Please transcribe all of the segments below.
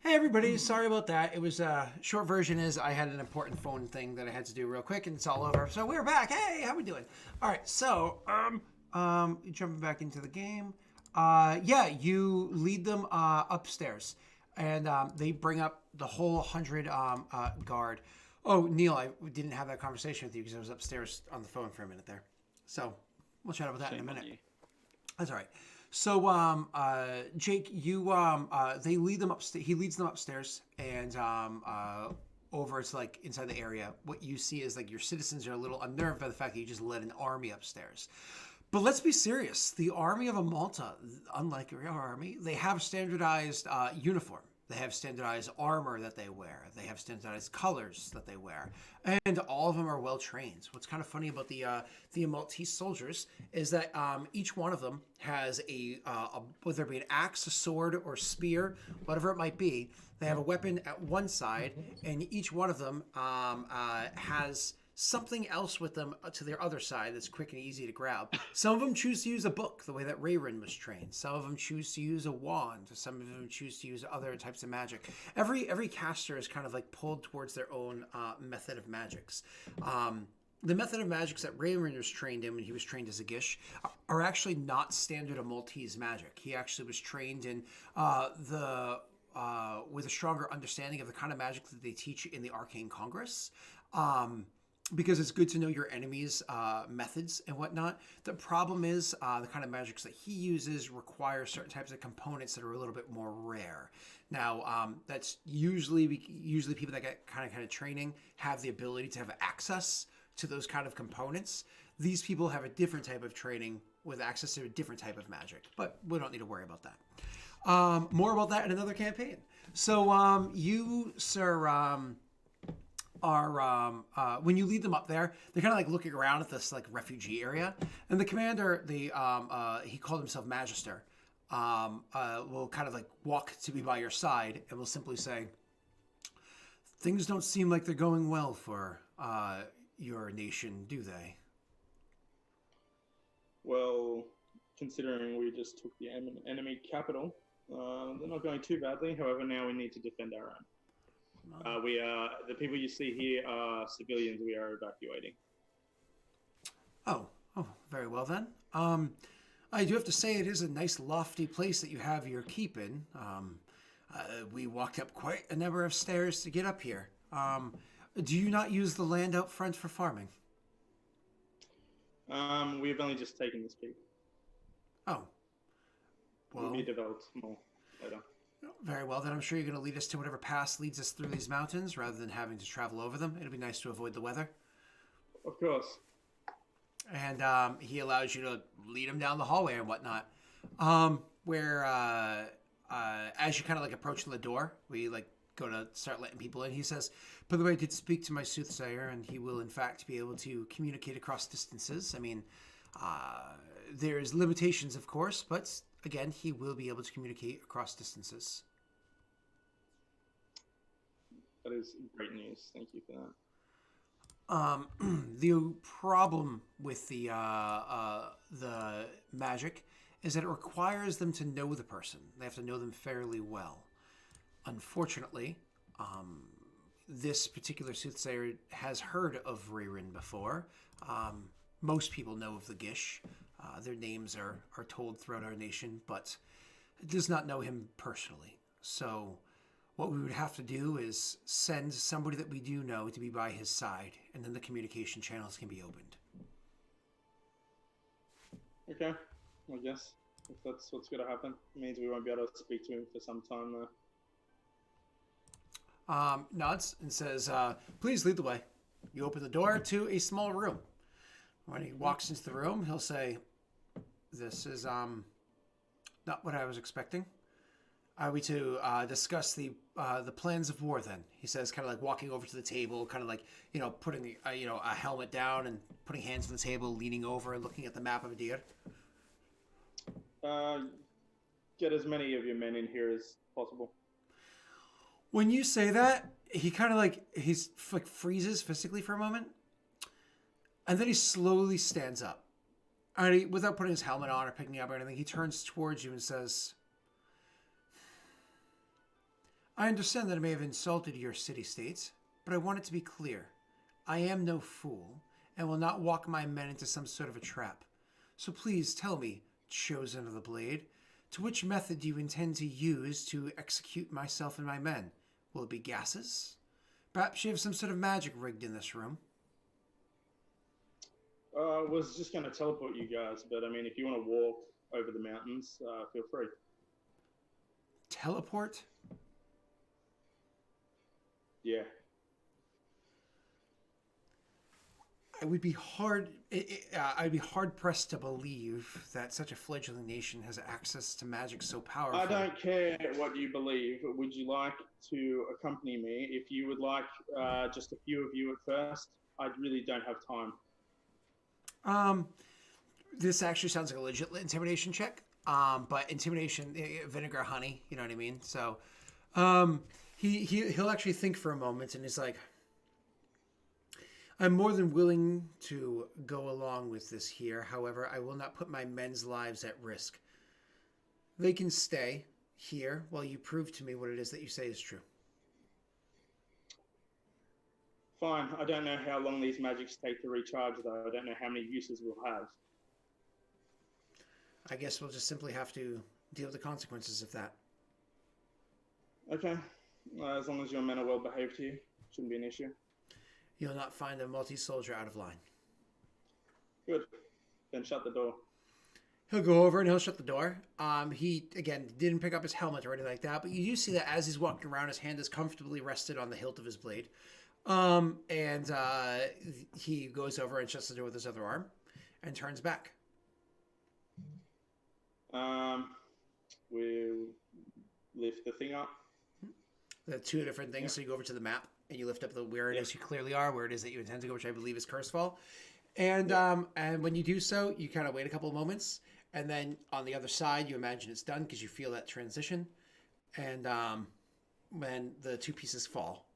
Hey everybody, sorry about that. It was short version is I had an important phone thing that I had to do real quick and it's all over. So we're back. Hey, how we doing? All right, so jumping back into the game. Yeah, you lead them upstairs and they bring up the whole 100 guard. Oh, Neil, I didn't have that conversation with you because I was upstairs on the phone for a minute there. So we'll chat about that in a Shame on minute. you. That's all right. So, Jake, you they lead them upstairs. He leads them upstairs and over to like inside the area. What you see is like your citizens are a little unnerved by the fact that you just led an army upstairs. But let's be serious. The army of Malta, unlike your army, they have standardized uniform. They have standardized armor that they wear. They have standardized colors that they wear, and all of them are well trained. What's kind of funny about the Maltese soldiers is that each one of them has whether it be an axe, a sword, or spear, whatever it might be. They have a weapon at one side, and each one of them has something else with them to their other side that's quick and easy to grab. Some of them choose to use a book, the way that Wherein was trained. Some of them choose to use a wand. Some of them choose to use other types of magic. Every caster is kind of like pulled towards their own method of magics. The method of magics that Wherein was trained in when he was trained as a Gish are actually not standard of Maltese magic. He actually was trained in with a stronger understanding of the kind of magic that they teach in the Arcane Congress. Because it's good to know your enemy's methods and whatnot. The problem is the kind of magics that he uses require certain types of components that are a little bit more rare. Now, that's usually people that get kind of training have the ability to have access to those kind of components. These people have a different type of training with access to a different type of magic, but we don't need to worry about that. More about that in another campaign. So you, sir, are when you lead them up there, they're kind of like looking around at this like refugee area, and the commander, he called himself Magister, will kind of like walk to be by your side and will simply say, "Things don't seem like they're going well for your nation, do they?" Well, considering we just took the enemy capital, they're not going too badly. However, now we need to defend our own. We are the people you see here are civilians. We are evacuating. Oh, very well then. I do have to say it is a nice lofty place that you have your keep in. We walked up quite a number of stairs to get up here. Do you not use the land out front for farming? We've only just taken this peak. Oh, Will well, be developed more later. very well then. I'm sure you're going to lead us to whatever pass leads us through these mountains rather than having to travel over them. It'll be nice to avoid the weather. Of course. And he allows you to lead him down the hallway and whatnot. Where as you kind of like approaching the door, we like go to start letting people in. He says, "By the way, I did speak to my soothsayer, and he will in fact be able to communicate across distances. I mean, there's limitations, of course, but again, he will be able to communicate across distances." That is great news. Thank you for that. The problem with the magic is that it requires them to know the person. They have to know them fairly well. Unfortunately, this particular soothsayer has heard of Wherein before. Most people know of the Gish. Their names are told throughout our nation, but does not know him personally. So what we would have to do is send somebody that we do know to be by his side, and then the communication channels can be opened. Okay, I guess if that's what's going to happen, it means we won't be able to speak to him for some time though. Nods and says, "Please lead the way." You open the door to a small room. When he walks into the room, he'll say, "This is not what I was expecting. Are we to discuss the plans of war then?" He says, kind of like walking over to the table, kind of like, putting a helmet down and putting hands on the table, leaning over and looking at the map of Adir. Get as many of your men in here as possible. When you say that, he kind of like freezes physically for a moment, and then he slowly stands up. And without putting his helmet on or picking up or anything, he turns towards you and says, I understand that I may have insulted your city-states, but I want it to be clear. I am no fool, and will not walk my men into some sort of a trap. So please tell me, Chosen of the Blade, to which method do you intend to use to execute myself and my men? Will it be gases? Perhaps you have some sort of magic rigged in this room. I was just going to teleport you guys, but I mean, if you want to walk over the mountains, feel free. Teleport? Yeah. I'd be hard pressed to believe that such a fledgling nation has access to magic so powerful. I don't care what you believe. Would you like to accompany me? If you would like just a few of you at first, I really don't have time. This actually sounds like a legit intimidation check. But intimidation, vinegar, honey, you know what I mean? So, he'll actually think for a moment and he's like, I'm more than willing to go along with this here. However, I will not put my men's lives at risk. They can stay here while you prove to me what it is that you say is true. Fine. I don't know how long these magics take to recharge, though. I don't know how many uses we'll have. I guess we'll just simply have to deal with the consequences of that. Okay. As long as your men are well behaved to you, shouldn't be an issue. You'll not find a multi-soldier out of line. Good. Then shut the door. He'll go over and he'll shut the door. He, again, didn't pick up his helmet or anything like that, but you do see that as he's walking around, his hand is comfortably rested on the hilt of his blade. He goes over and shuts the door with his other arm and turns back. We lift the thing up. The two different things. Yeah. So you go over to the map and you lift up where it is you clearly are, where it is that you intend to go, which I believe is Cursefall. And when you do so, you kind of wait a couple of moments, and then on the other side, you imagine it's done because you feel that transition. And when the two pieces fall,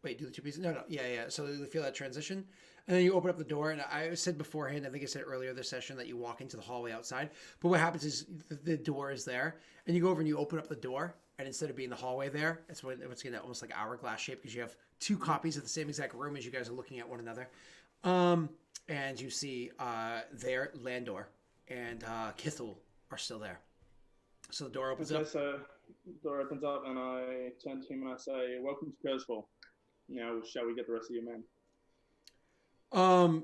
wait, do the two pieces? No, yeah. So you feel that transition, and then you open up the door. And I said beforehand, I think I said earlier this session, that you walk into the hallway outside. But what happens is the door is there, and you go over and you open up the door. And instead of being the hallway there, it's getting almost like hourglass shape because you have two copies of the same exact room as you guys are looking at one another. And you see there Landor and Kithul are still there. So the door opens up. So the door opens up and I turn to him and I say, "Welcome to Cursefall. Now shall we get the rest of your men?"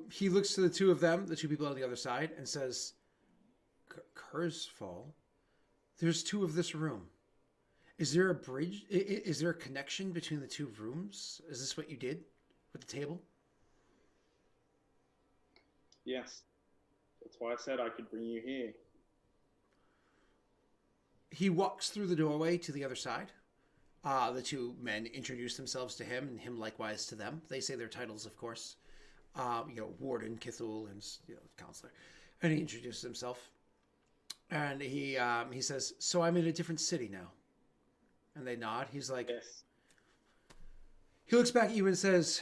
He looks to the two of them, the two people on the other side, and says, "Cursefall? There's two of this room. Is there a bridge? Is there a connection between the two rooms? Is this what you did with the table?" Yes. That's why I said I could bring you here. He walks through the doorway to the other side. The two men introduce themselves to him and him likewise to them. They say their titles, of course. Warden, Kithul, and Counselor. And he introduces himself. And he says, "So I'm in a different city now." And they nod. He's like, yes. He looks back at you and says,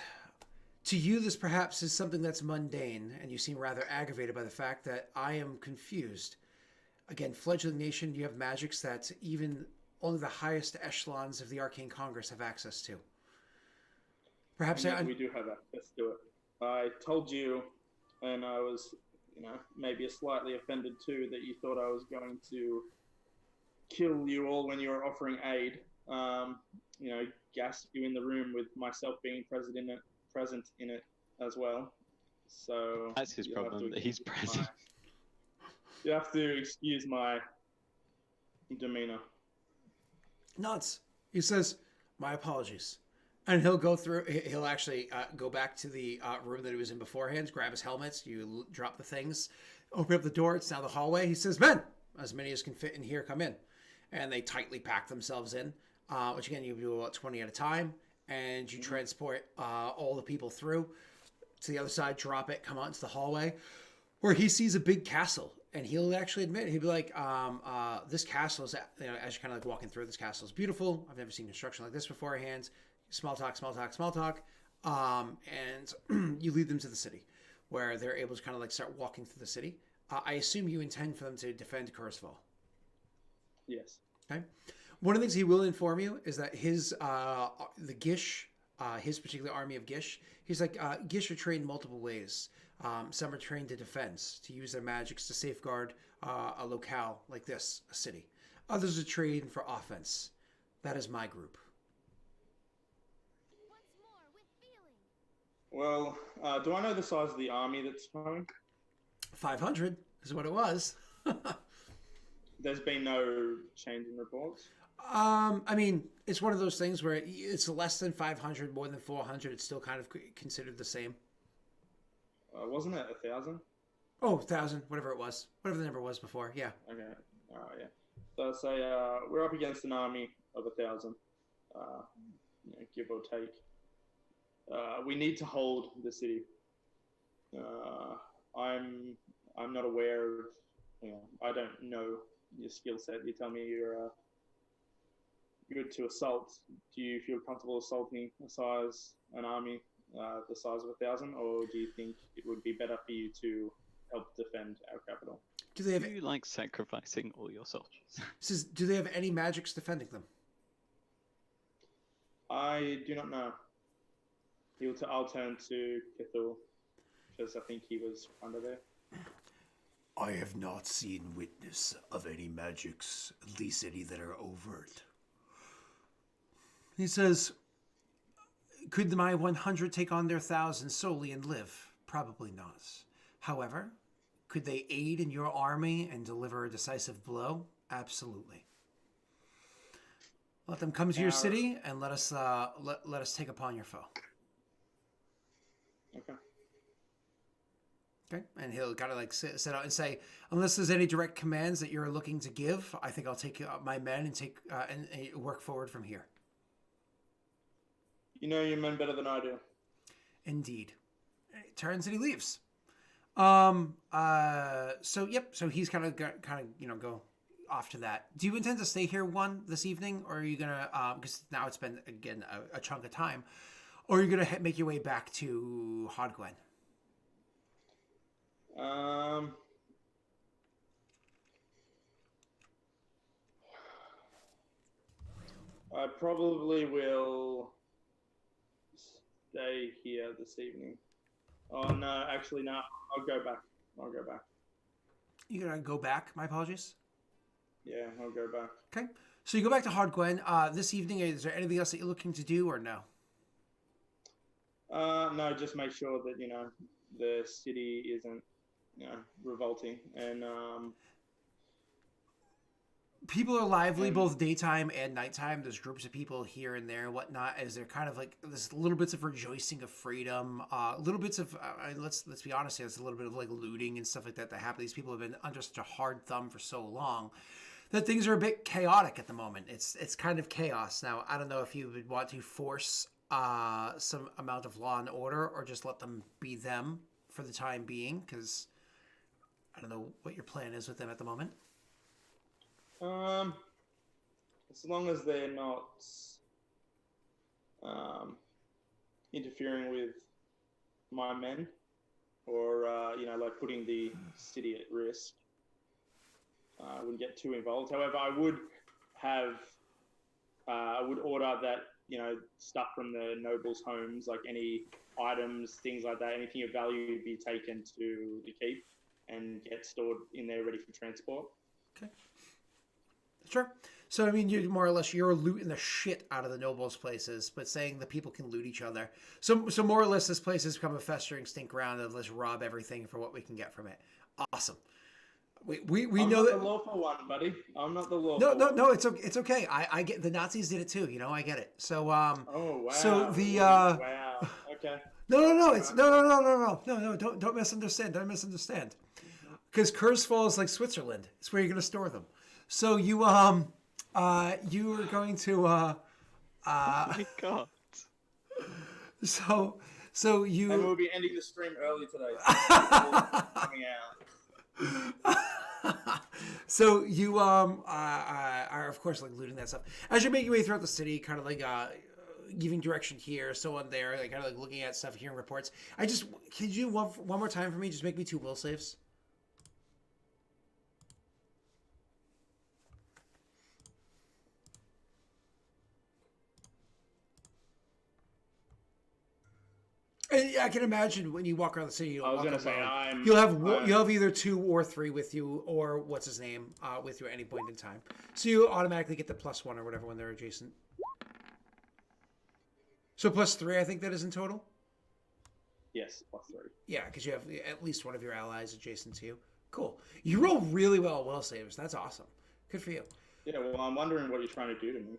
"To you, this perhaps is something that's mundane, and you seem rather aggravated by the fact that I am confused. Again, fledgling nation, you have magics that even only the highest echelons of the Arcane Congress have access to. Perhaps we do have access to it. I told you, and I was, maybe slightly offended too, that you thought I was going to kill you all when you were offering aid. Gas you in the room with myself being present in it as well. So that's his problem, that he's present. You have to excuse my demeanor. Nods. He says, "My apologies." And he'll go through, he'll actually go back to the room that he was in beforehand, grab his helmets, you drop the things, open up the door, it's now the hallway. He says, "Men, as many as can fit in here, come in." And they tightly pack themselves in, which again, you do about 20 at a time, and you transport all the people through to the other side, drop it, come out into the hallway, where he sees a big castle. And he'll actually admit, he'll be like, this castle is, as you're kind of like walking through, this castle is beautiful. I've never seen construction like this beforehand. Small talk. And you lead them to the city, where they're able to kind of like start walking through the city. I assume you intend for them to defend Cursefall. Yes. Okay. One of the things he will inform you is that the Gish, his particular army of Gish, he's like, Gish are trained multiple ways. Some are trained to defend, to use their magics to safeguard a locale like this, a city. Others are trained for offense. That is my group. Well, do I know the size of the army that's coming? 500 is what it was. There's been no change in reports. I mean, it's one of those things where it's less than 500, more than 400. It's still kind of considered the same. Wasn't it 1,000? Oh, 1,000, whatever it was. Whatever the number was before, yeah. Okay. Yeah. So say we're up against an army of 1,000, give or take. We need to hold the city. I'm not aware of, I don't know your skill set. You tell me you're good to assault. Do you feel comfortable assaulting an army the size of 1,000, or do you think it would be better for you to help defend our capital? Do you like sacrificing all your soldiers? Says, do they have any magics defending them? I do not know. I'll turn to Cthulhu, because I think he was under there. I have not seen witness of any magics, at least any that are overt. He says, could my 100 take on their 1,000 solely and live? Probably not. However, could they aid in your army and deliver a decisive blow? Absolutely. Let them come to your city and let us take upon your foe. Okay. Okay, and he'll kind of like set out and say, unless there's any direct commands that you're looking to give, I think I'll take my men and take and work forward from here. You know your men better than I do. Indeed. And he turns and he leaves. So he's kind of go off to that. Do you intend to stay here this evening, or are you gonna because now it's been again a chunk of time, or are you gonna make your way back to Haude Gwenh? I probably will stay here this evening. Oh, no, actually, no. I'll go back. You're going to go back? My apologies. Yeah, I'll go back. Okay. So you go back to Haude Gwenh. This evening, is there anything else that you're looking to do, or no? No, just make sure that, the city isn't, revolting. And, people are lively both daytime and nighttime. There's groups of people here and there and whatnot, as they're kind of like there's little bits of rejoicing of freedom, little bits of let's be honest here, there's a little bit of like looting and stuff like that happen. These people have been under such a hard thumb for so long that things are a bit chaotic at the moment. It's kind of chaos now. I don't know if you would want to force some amount of law and order, or just let them be them for the time being, because I don't know what your plan is with them at the moment. As long as they're not interfering with my men, or like putting the city at risk, I wouldn't get too involved. However, I would order that stuff from the nobles' homes, like any items, things like that, anything of value, be taken to the keep and get stored in there, ready for transport. Okay. Sure. So, I mean, you're looting the shit out of the nobles' places, but saying the people can loot each other. So more or less, this place has become a festering stink ground of let's rob everything for what we can get from it. Awesome. We I'm know not that the lawful one, buddy. I'm not the lawful one. No, it's okay. I get, the Nazis did it too, I get it. So, Oh, wow. So the, Wow. Okay. No, it's, no, don't misunderstand. Don't misunderstand. Because Curse Falls is like Switzerland. It's where you're going to store them. So you are going to, oh my God. So you. And we'll be ending the stream early today. Coming out. So you are of course like looting that stuff as you're making your way throughout the city, kind of like giving direction here, so on there, like kind of like looking at stuff, hearing reports. Could you do one more time for me? Just make me 2 will saves. And I can imagine when you walk around the city, you'll I was walk going to say, alone. I'm. You'll have either 2 or 3 with you, or what's his name with you at any point in time. So you automatically get the +1 or whatever when they're adjacent. So +3, I think that is in total. Yes, +3. Yeah, because you have at least one of your allies adjacent to you. Cool. You roll really well, will saves. That's awesome. Good for you. Yeah, well, I'm wondering what you're trying to do to me.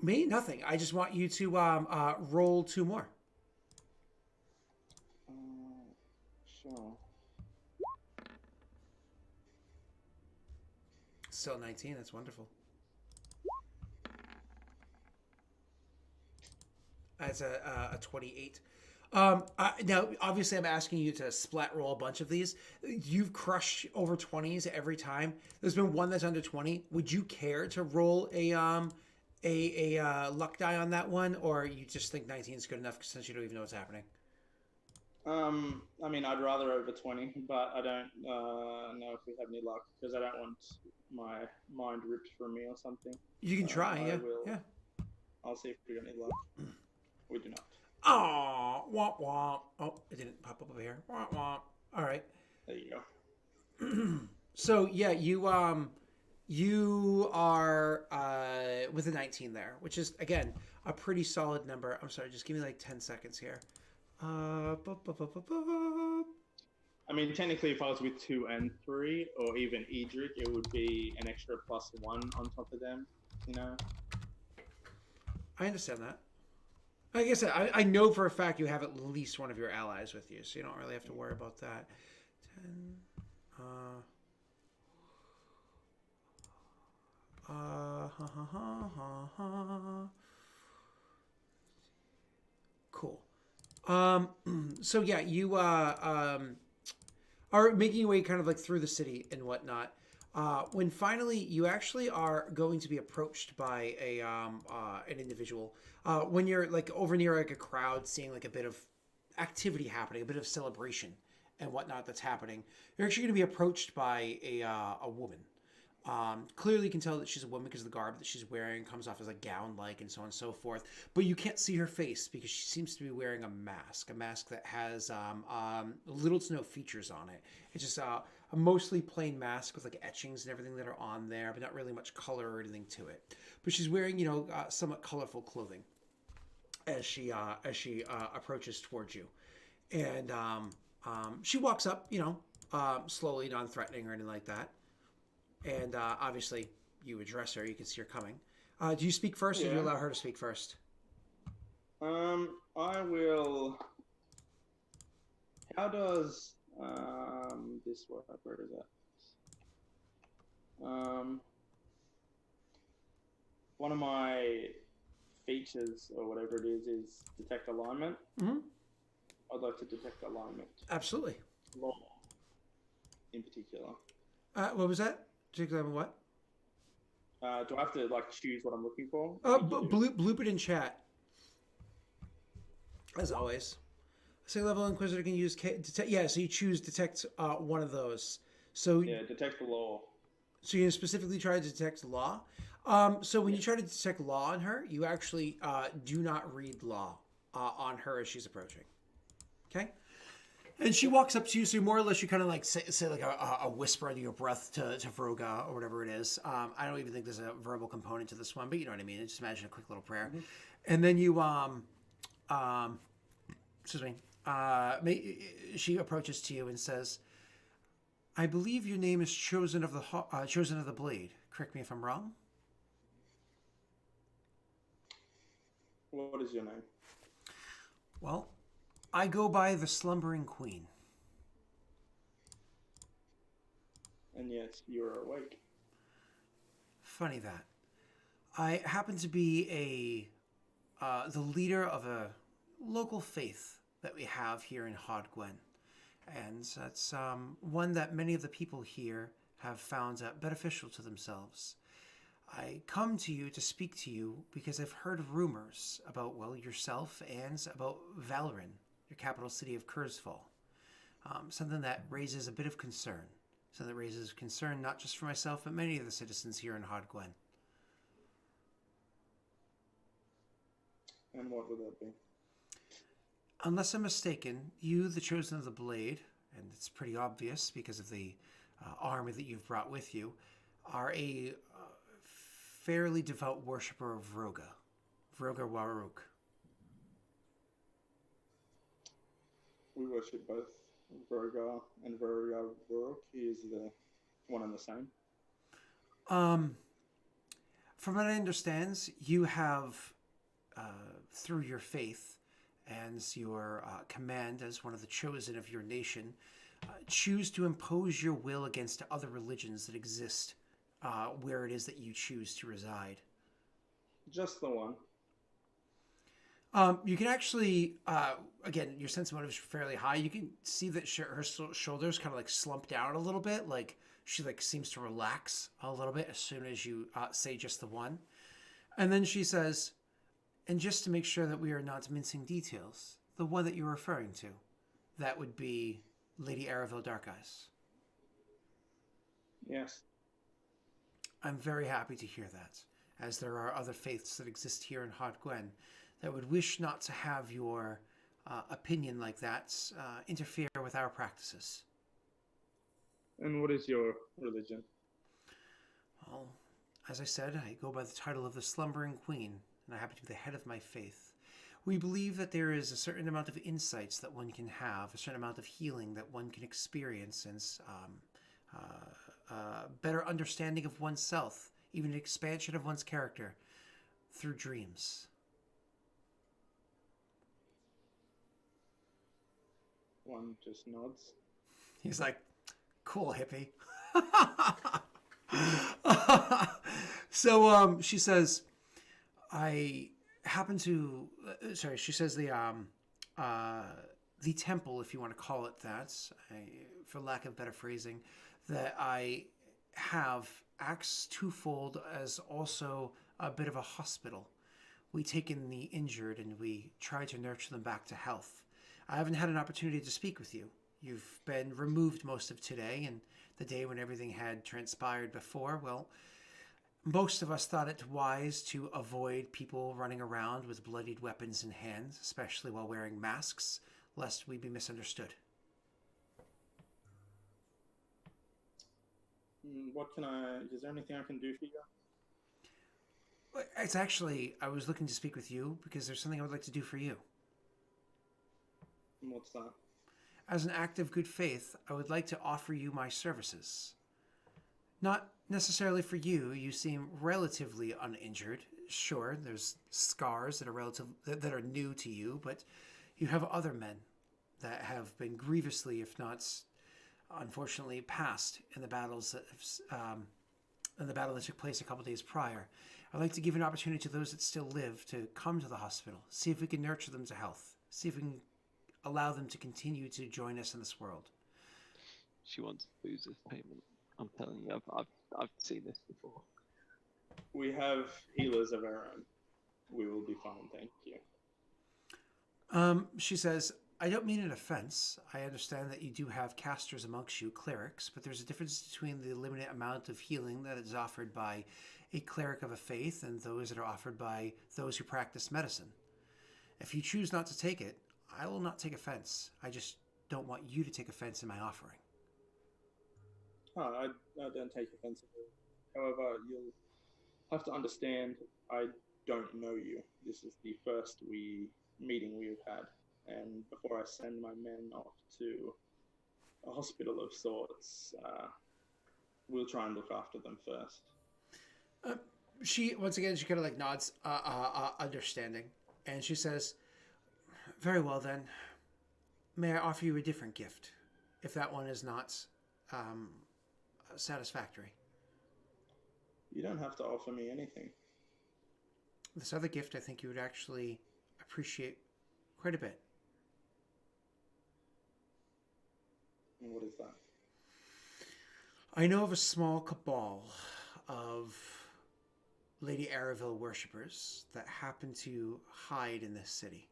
Me? Nothing. I just want you to roll 2 more. Sure. Still 19. That's wonderful. That's a 28. Now, obviously, I'm asking you to splat roll a bunch of these. You've crushed over 20s every time. There's been one that's under 20. Would you care to roll a luck die on that one, or you just think 19 is good enough since you don't even know what's happening? I mean, I'd rather over 20, but I don't know if we have any luck because I don't want my mind ripped from me or something. You can try, yeah. Yeah. I'll see if we got any luck. We do not. Oh, womp womp. Oh, it didn't pop up over here. Womp womp. All right. There you go. So yeah, you are with a 19 there, which is again a pretty solid number. I'm sorry, just give me like 10 seconds here. I mean, technically, if I was with 2 and 3, or even Edric, it would be an extra +1 on top of them. You know. I understand that. Like I said, I know for a fact you have at least one of your allies with you, so you don't really have to worry about that. 10. Cool. So yeah, you are making your way kind of like through the city and whatnot. When finally you actually are going to be approached by an individual. When you're like over near like a crowd, seeing like a bit of activity happening, a bit of celebration and whatnot that's happening, you're actually going to be approached by a woman. Clearly you can tell that she's a woman because the garb that she's wearing comes off as a gown-like and so on and so forth. But you can't see her face because she seems to be wearing a mask that has little to no features on it. It's just a mostly plain mask with like etchings and everything that are on there, but not really much color or anything to it. But she's wearing, somewhat colorful clothing as she approaches towards you, and she walks up, slowly, non-threatening or anything like that. And obviously, you address her. You can see her coming. Do you speak first, or do you allow her to speak first? I will. How does this work? Where is that? One of my features, or whatever it is detect alignment. Mm-hmm. I'd like to detect alignment. Absolutely. Law, in particular. What was that? What? Do I have to choose what I'm looking for? Bloop it in chat. As always. Say level Inquisitor can use detect. Yeah, so you choose detect one of those. So yeah, detect the law. So you specifically try to detect law. So when you try to detect law on her, you actually do not read law on her as she's approaching. Okay. And she walks up to you, so more or less you kind of like say like a whisper under your breath to Vroga or whatever it is. I don't even think there's a verbal component to this one, but you know what I mean. Just imagine a quick little prayer, and then you excuse me. She approaches to you and says, "I believe your name is Chosen of the Blade. Correct me if I'm wrong." What is your name? Well, I go by the Slumbering Queen. And yet you're awake. Funny that. I happen to be the leader of a local faith that we have here in Haude Gwenh. And that's one that many of the people here have found beneficial to themselves. I come to you to speak to you because I've heard rumors about, well, yourself and about Valorin, your capital city of Kurzfall. Something that raises a bit of concern. Something that raises concern not just for myself, but many of the citizens here in Haude Gwenh. And what would that be? Unless I'm mistaken, you, the Chosen of the Blade, and it's pretty obvious because of the armor that you've brought with you, are a fairly devout worshiper of Vroga Waruk. We worship both Verga and Verga Buruk. He is the one and the same. From what I understand, you have, through your faith and your command as one of the chosen of your nation, choose to impose your will against other religions that exist where it is that you choose to reside. Just the one. You can actually, again, your sense of motive is fairly high. You can see that her shoulders kind of like slump down a little bit, like she like seems to relax a little bit as soon as you say just the one. And then she says, and just to make sure that we are not mincing details, the one that you're referring to, that would be Lady Aravel Darkeyes. Yes. I'm very happy to hear that, as there are other faiths that exist here in Haude Gwenh that would wish not to have your opinion like that interfere with our practices. And what is your religion? Well, as I said, I go by the title of the Slumbering Queen, and I happen to be the head of my faith. We believe that there is a certain amount of insights that one can have, a certain amount of healing that one can experience, and better understanding of oneself, even an expansion of one's character through dreams. One just nods. He's like, cool, hippie. So she says, I happen to, she says the temple, if you want to call it that, for lack of better phrasing, that I have acts twofold as also a bit of a hospital. We take in the injured and we try to nurture them back to health. I haven't had an opportunity to speak with you. You've been removed most of today, and the day when everything had transpired before, well, most of us thought it wise to avoid people running around with bloodied weapons in hand, especially while wearing masks, lest we be misunderstood. Is there anything I can do for you? It's actually, I was looking to speak with you because there's something I would like to do for you. What's that? As an act of good faith, I would like to offer you my services. Not necessarily for you. You seem relatively uninjured. Sure, there's scars that are new to you, but you have other men that have been grievously, if not unfortunately, passed in the battles in the battle that took place a couple days prior. I'd like to give an opportunity to those that still live to come to the hospital, see if we can nurture them to health, see if we can allow them to continue to join us in this world. She wants Boozer's payment. I'm telling you, I've seen this before. We have healers of our own. We will be fine, thank you. She says, I don't mean an offense. I understand that you do have casters amongst you, clerics, but there's a difference between the limited amount of healing that is offered by a cleric of a faith and those that are offered by those who practice medicine. If you choose not to take it, I will not take offense. I just don't want you to take offense in my offering. I don't take offense at all. However, you'll have to understand, I don't know you. This is the first meeting we've had. And before I send my men off to a hospital of sorts, we'll try and look after them first. She kind of like nods, understanding. And she says, very well then, may I offer you a different gift, if that one is not satisfactory. You don't have to offer me anything. This other gift I think you would actually appreciate quite a bit. And what is that? I know of a small cabal of Lady Aravel worshippers that happen to hide in this city.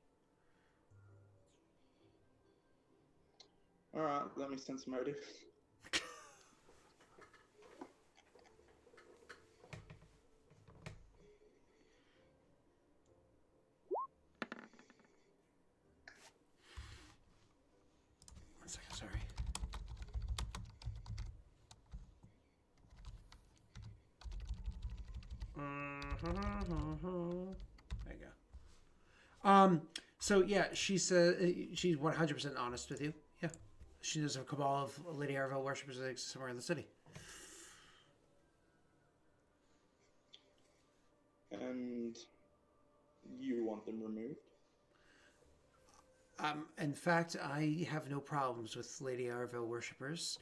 Alright, let me sense motive. There you go. So yeah, she said she's 100% honest with you. Yeah, she knows a cabal of Lady Arvel worshippers that exist somewhere in the city. And you want them removed? In fact, I have no problems with Lady Arvel worshippers.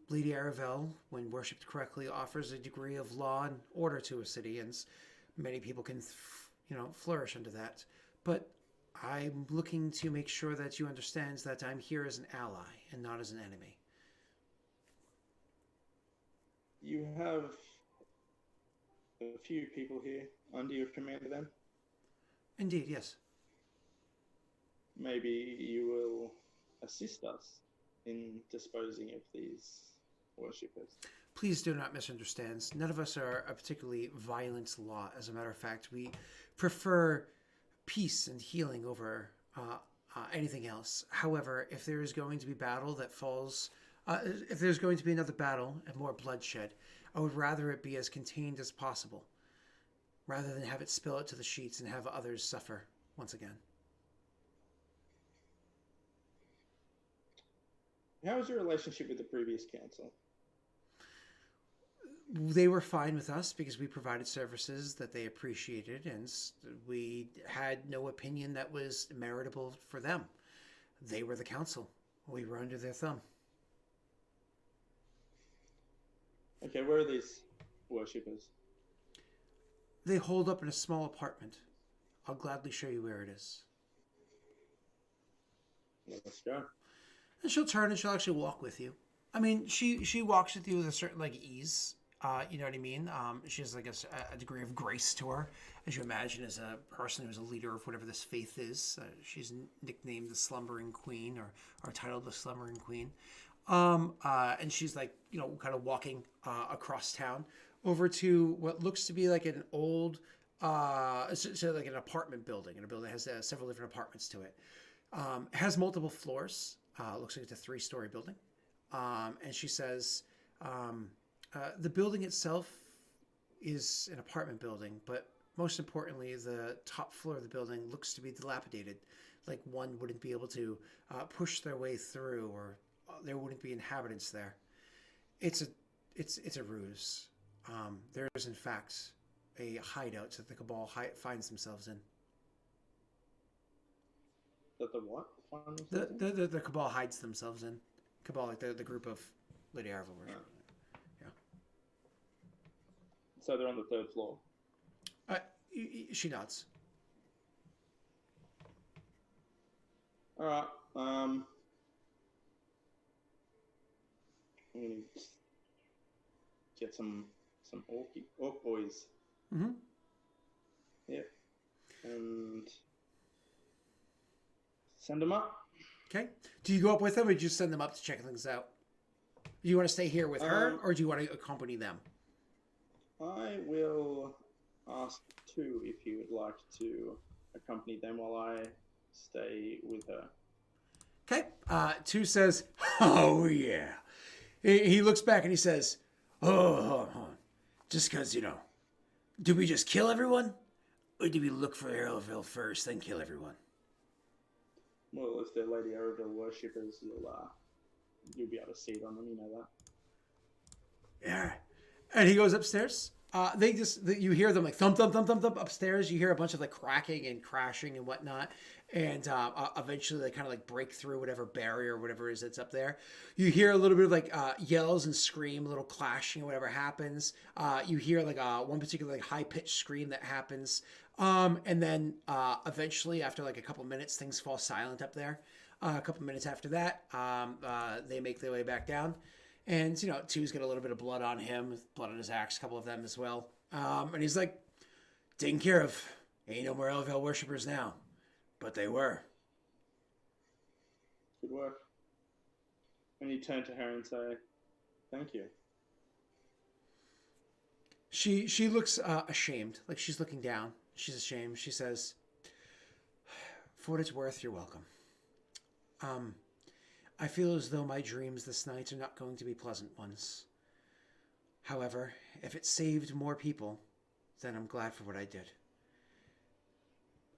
Lady Arvel, when worshipped correctly, offers a degree of law and order to a city, and many people can, flourish under that. But I'm looking to make sure that you understand that I'm here as an ally and not as an enemy. You have a few people here under your command then? Indeed, yes. Maybe you will assist us in disposing of these worshippers. Please do not misunderstand. None of us are a particularly violent lot. As a matter of fact, we prefer peace and healing over anything else. However, if there is going to be battle that falls, if there's going to be another battle and more bloodshed, I would rather it be as contained as possible, rather than have it spill it to the sheets and have others suffer once again. How was your relationship with the previous council? They were fine with us because we provided services that they appreciated, and we had no opinion that was meritable for them. They were the council. We were under their thumb. Okay, where are these worshippers? They hold up in a small apartment. I'll gladly show you where it is. Let's go. And she'll turn and she'll actually walk with you. I mean, she walks with you with a certain ease. You know what I mean? She has a degree of grace to her, as you imagine, as a person who's a leader of whatever this faith is. She's nicknamed the Slumbering Queen, or titled the Slumbering Queen. And she's kind of walking across town over to what looks to be like an old, like an apartment building. And a building that has several different apartments to it. It has multiple floors. Looks like it's a 3-story building. And she says, the building itself is an apartment building, but most importantly, the top floor of the building looks to be dilapidated. Like one wouldn't be able to push their way through, or there wouldn't be inhabitants there. It's a ruse. There is, in fact, a hideout that the Cabal finds themselves in. That the what? The Cabal hides themselves in. Cabal, like the group of Lady Arvel worship. Yeah. So they're on the 3rd floor. She nods. All right. I'm gonna get some orc boys. Mm-hmm. Yep. And send them up. Okay. Do you go up with them, or do you just send them up to check things out? Do you want to stay here with her, or do you want to accompany them? I will ask two if you would like to accompany them while I stay with her. Okay. Two says, "Oh yeah." He looks back and he says, "Oh, just because do we just kill everyone, or do we look for Arvel first, then kill everyone?" Well, if they're Lady Arvel worshippers, you'll be able to see it on them. You know that. Yeah. And he goes upstairs. You hear them thump, thump, thump, thump, thump upstairs. You hear a bunch of cracking and crashing and whatnot. And eventually they kind of break through whatever barrier or whatever it is that's up there. You hear a little bit of yells and scream, a little clashing, whatever happens. You hear one particular high pitched scream that happens. And then eventually after a couple minutes, things fall silent up there. A couple minutes after that, they make their way back down. And, Two's got a little bit of blood on him, blood on his axe, a couple of them as well. And he's like, taken care of. Ain't no more Elvel worshippers now. But they were. Good work. And you turn to her and say, thank you. She looks ashamed, like she's looking down. She's ashamed. She says, for what it's worth, you're welcome. I feel as though my dreams this night are not going to be pleasant ones. However, if it saved more people, then I'm glad for what I did.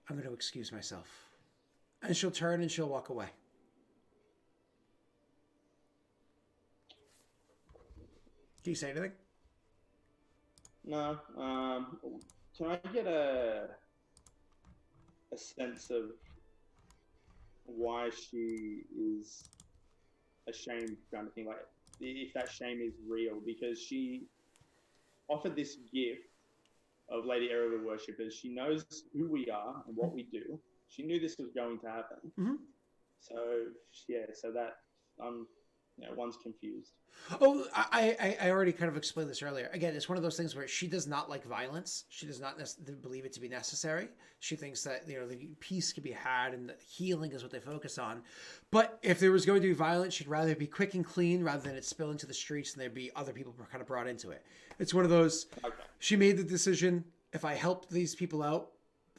I'm going to excuse myself. And she'll turn and she'll walk away. Do you say anything? No. Can I get a sense of why she is ashamed, kind of thing? Like, if that shame is real, because she offered this gift of Lady Erebor worshippers. She knows who we are and what we do. She knew this was going to happen. Mm-hmm. So yeah, so that one's confused. Oh, I already kind of explained this earlier. Again, it's one of those things where she does not like violence. She does not believe it to be necessary. She thinks that the peace can be had and the healing is what they focus on. But if there was going to be violence, she'd rather it be quick and clean rather than it spill into the streets and there'd be other people kind of brought into it. It's one of those. Okay. She made the decision. If I help these people out,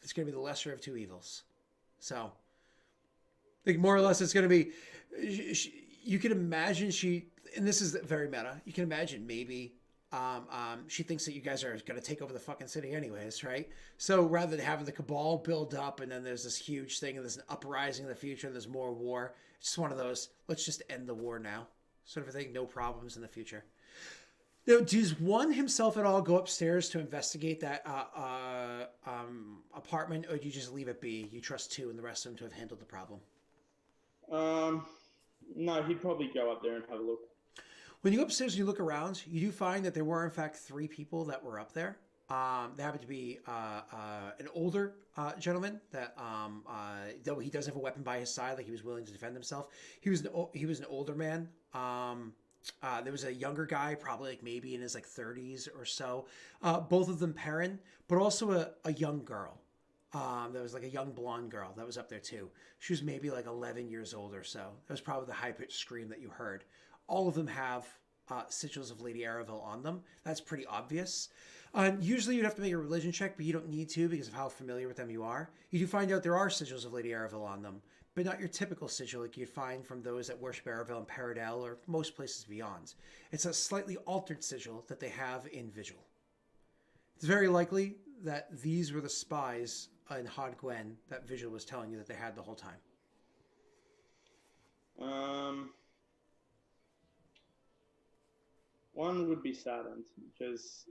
it's going to be the lesser of two evils. So, like, more or less, it's going to be. You can imagine and this is very meta. You can imagine maybe she thinks that you guys are going to take over the fucking city anyways, right? So rather than having the cabal build up and then there's this huge thing and there's an uprising in the future and there's more war, it's just one of those, let's just end the war now sort of a thing. No problems in the future. Now, does one himself at all go upstairs to investigate that apartment, or do you just leave it be? You trust two and the rest of them to have handled the problem? No, he'd probably go up there and have a look. When you go upstairs and you look around, you do find that there were, in fact, 3 people that were up there. There happened to be an older gentleman that, though he does have a weapon by his side, like he was willing to defend himself. He was an older man. There was a younger guy, probably like maybe in his like 30s or so. Both of them Perrin, but also a young girl. There was like a young blonde girl that was up there too. She was maybe like 11 years old or so. That was probably the high-pitched scream that you heard. All of them have sigils of Lady Erebor on them. That's pretty obvious. Usually you'd have to make a religion check, but you don't need to because of how familiar with them you are. You do find out there are sigils of Lady Erebor on them, but not your typical sigil like you'd find from those that worship Erebor in Paradel or most places beyond. It's a slightly altered sigil that they have in Vigil. It's very likely that these were the spies in Haude Gwenh that Vigil was telling you that they had the whole time. One would be saddened because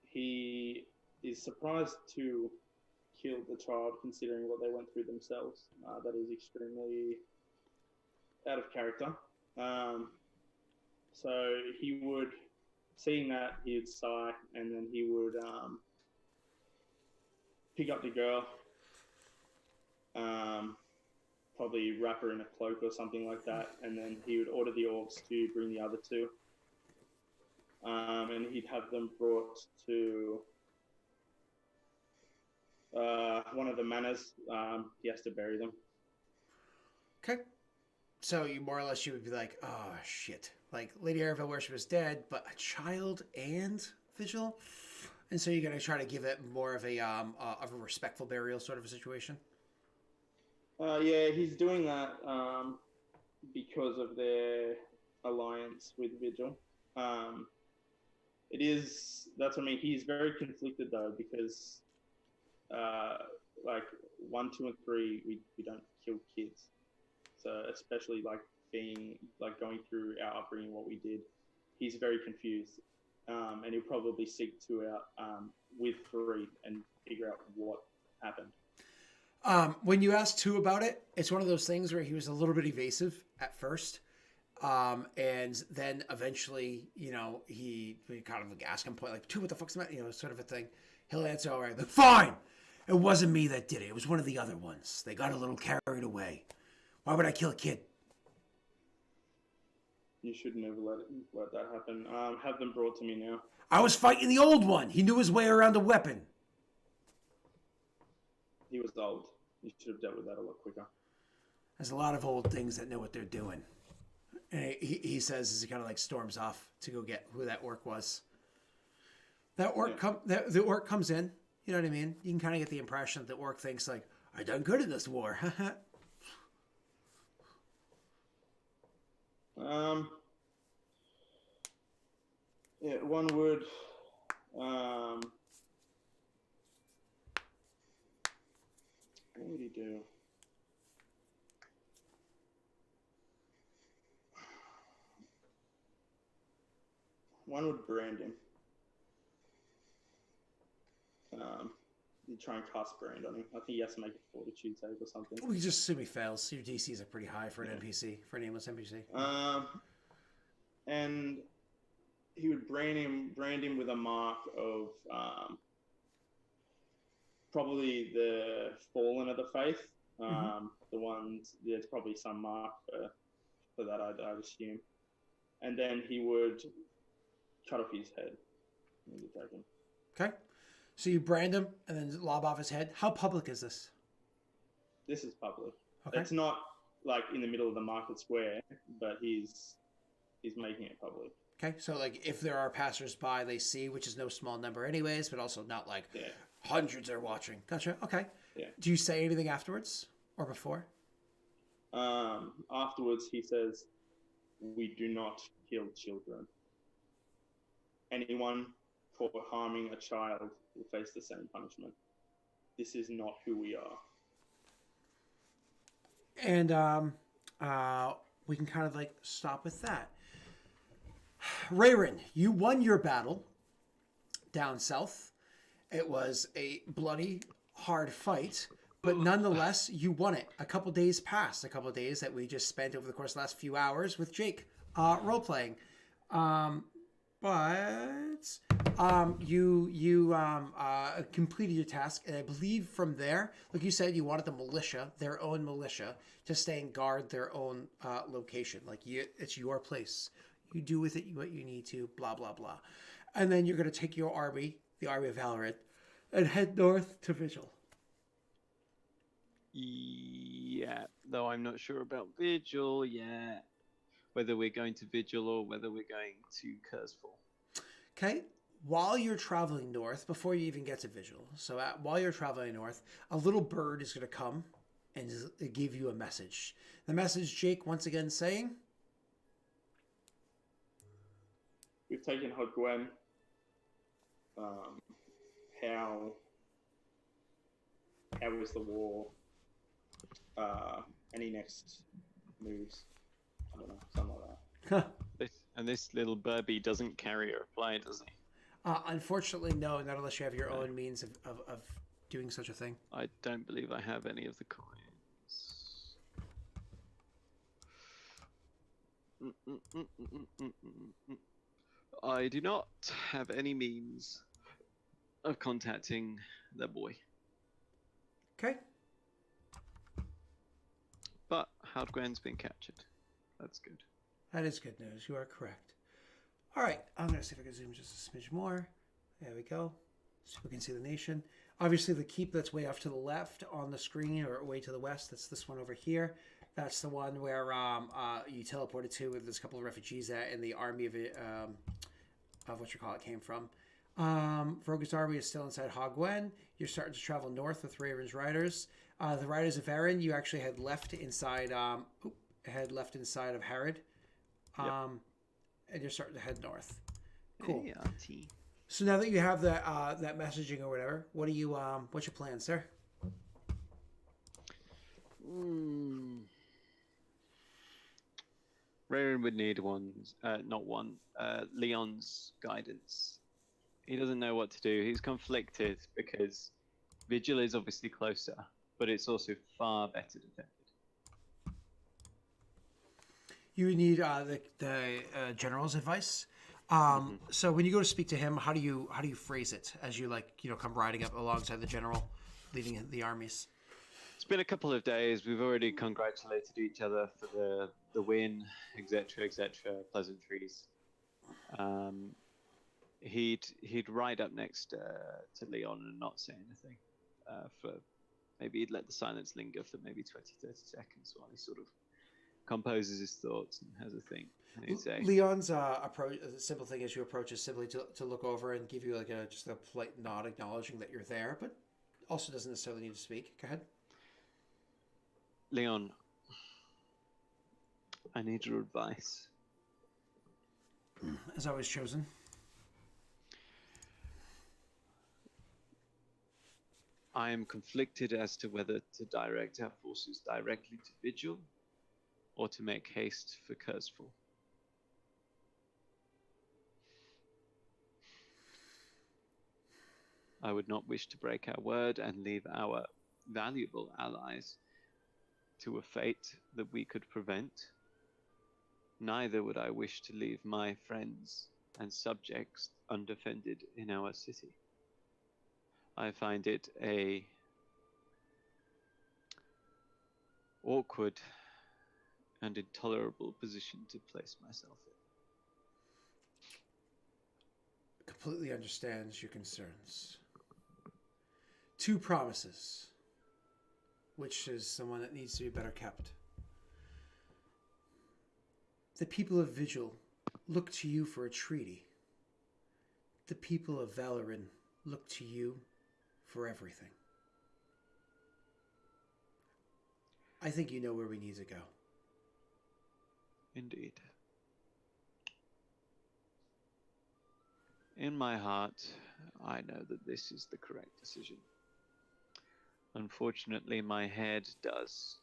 he is surprised to kill the child considering what they went through themselves. That is extremely out of character. So he would, seeing that, he would sigh and then he would pick up the girl, probably wrap her in a cloak or something like that, and then he would order the orcs to bring the other two. And he'd have them brought to one of the manors. He has to bury them. Okay. So you more or less, you would be like, oh shit. Like Lady Erebor worship is dead, but a child and Vigil? And so you're going to try to give it more of a respectful burial sort of a situation? Yeah, he's doing that because of their alliance with Vigil. That's what I mean. He's very conflicted though, because like 1, 2, and 3, we don't kill kids. So especially like going through our upbringing, what we did, he's very confused, and he'll probably seek 2 out with 3 and figure out what happened. When you asked 2 about it, it's one of those things where he was a little bit evasive at first. And then eventually, he kind of like ask him point like, 2, what the fuck's the matter? Sort of a thing. He'll answer, all right, like, fine. It wasn't me that did it. It was one of the other ones. They got a little carried away. Why would I kill a kid? You shouldn't have let that happen. Have them brought to me now. I was fighting the old one. He knew his way around a weapon. He was old. You should have dealt with that a lot quicker. There's a lot of old things that know what they're doing. And he says as he kind of like storms off to go get who that orc was. That orc the orc comes in. You know what I mean? You can kind of get the impression that the orc thinks like, I done good in this war. Yeah, one would do? One would brand him. You try and cast brand on him. I think he has to make a fortitude save or something. We just assume he fails. Your DCs are pretty high for an NPC, for a nameless NPC. And he would brand him with a mark of probably the fallen of the faith. The ones, there's probably some mark for that, I'd assume. And then he would cut off his head. Okay. So you brand him and then lob off his head. How public is this? This is public. Okay. It's not like in the middle of the market square, but he's making it public. Okay. So like if there are passersby, they see, which is no small number anyways, but also not like hundreds are watching. Gotcha. Okay. Yeah. Do you say anything afterwards or before? Afterwards, he says, "We do not kill children. Anyone caught harming a child will face the same punishment. This is not who we are." And we can kind of like stop with that. Wherein, you won your battle down south. It was a bloody, hard fight, but nonetheless, you won it. A couple days passed, a couple days that we just spent over the course of the last few hours with Jake role-playing. But you completed your task, and I believe from there, like you said, you wanted the militia, their own militia, to stay and guard their own location. Like it's your place. You do with it what you need to. Blah blah blah, and then you're gonna take your army, the army of Valorant, and head north to Vigil. Yeah, though I'm not sure about Vigil yet. Whether we're going to Vigil or whether we're going to Curseful. Okay, while you're traveling north, before you even get to Vigil, so while you're traveling north, a little bird is going to come and give you a message. The message, Jake, once again saying, "We've taken Haude Gwenh. How is the war? Any next moves? I don't know, something like that." This little Burby doesn't carry a reply, does he? Unfortunately, no, not unless you have your own means of doing such a thing. I don't believe I have any of the coins. I do not have any means of contacting the boy. Okay. But Haude Gwenn's been captured. That's good. That is good news. You are correct. All right. I'm going to see if I can zoom just a smidge more. There we go. So we can see the nation. Obviously, the keep that's way off to the left on the screen, or way to the west, that's this one over here. That's the one where you teleported to, where there's a couple of refugees at, and the army of what you call it came from. Vroga's army is still inside Haude Gwenh. You're starting to travel north with Raven's riders. The riders of Wherein, you actually had left inside of Harrod. Yep. And you're starting to head north. Cool. ART. So now that you have that that messaging or whatever, what do you what's your plan, sir? Wherein would need Leon's guidance. He doesn't know what to do. He's conflicted because Vigil is obviously closer, but it's also far better defended. You would need the general's advice. So when you go to speak to him, how do you phrase it as you come riding up alongside the general, leading the armies? It's been a couple of days. We've already congratulated each other for the win, etc., pleasantries. He'd ride up next to Leon and not say anything. Maybe he'd let the silence linger for maybe 20, 30 seconds while he sort of composes his thoughts and has a think. And he'd say, Leon's approach, a simple thing as you approach is simply to look over and give you just a polite nod acknowledging that you're there, but also doesn't necessarily need to speak. Go ahead. Leon, I need your advice. As always, chosen. I am conflicted as to whether to direct our forces directly to Vigil or to make haste for Kurzful. I would not wish to break our word and leave our valuable allies to a fate that we could prevent. Neither would I wish to leave my friends and subjects undefended in our city. I find it a awkward and intolerable position to place myself in. Completely understands your concerns. 2 promises. Which is someone that needs to be better kept. The people of Vigil look to you for a treaty. The people of Valorin look to you for everything. I think you know where we need to go. Indeed. In my heart, I know that this is the correct decision. Unfortunately, my head does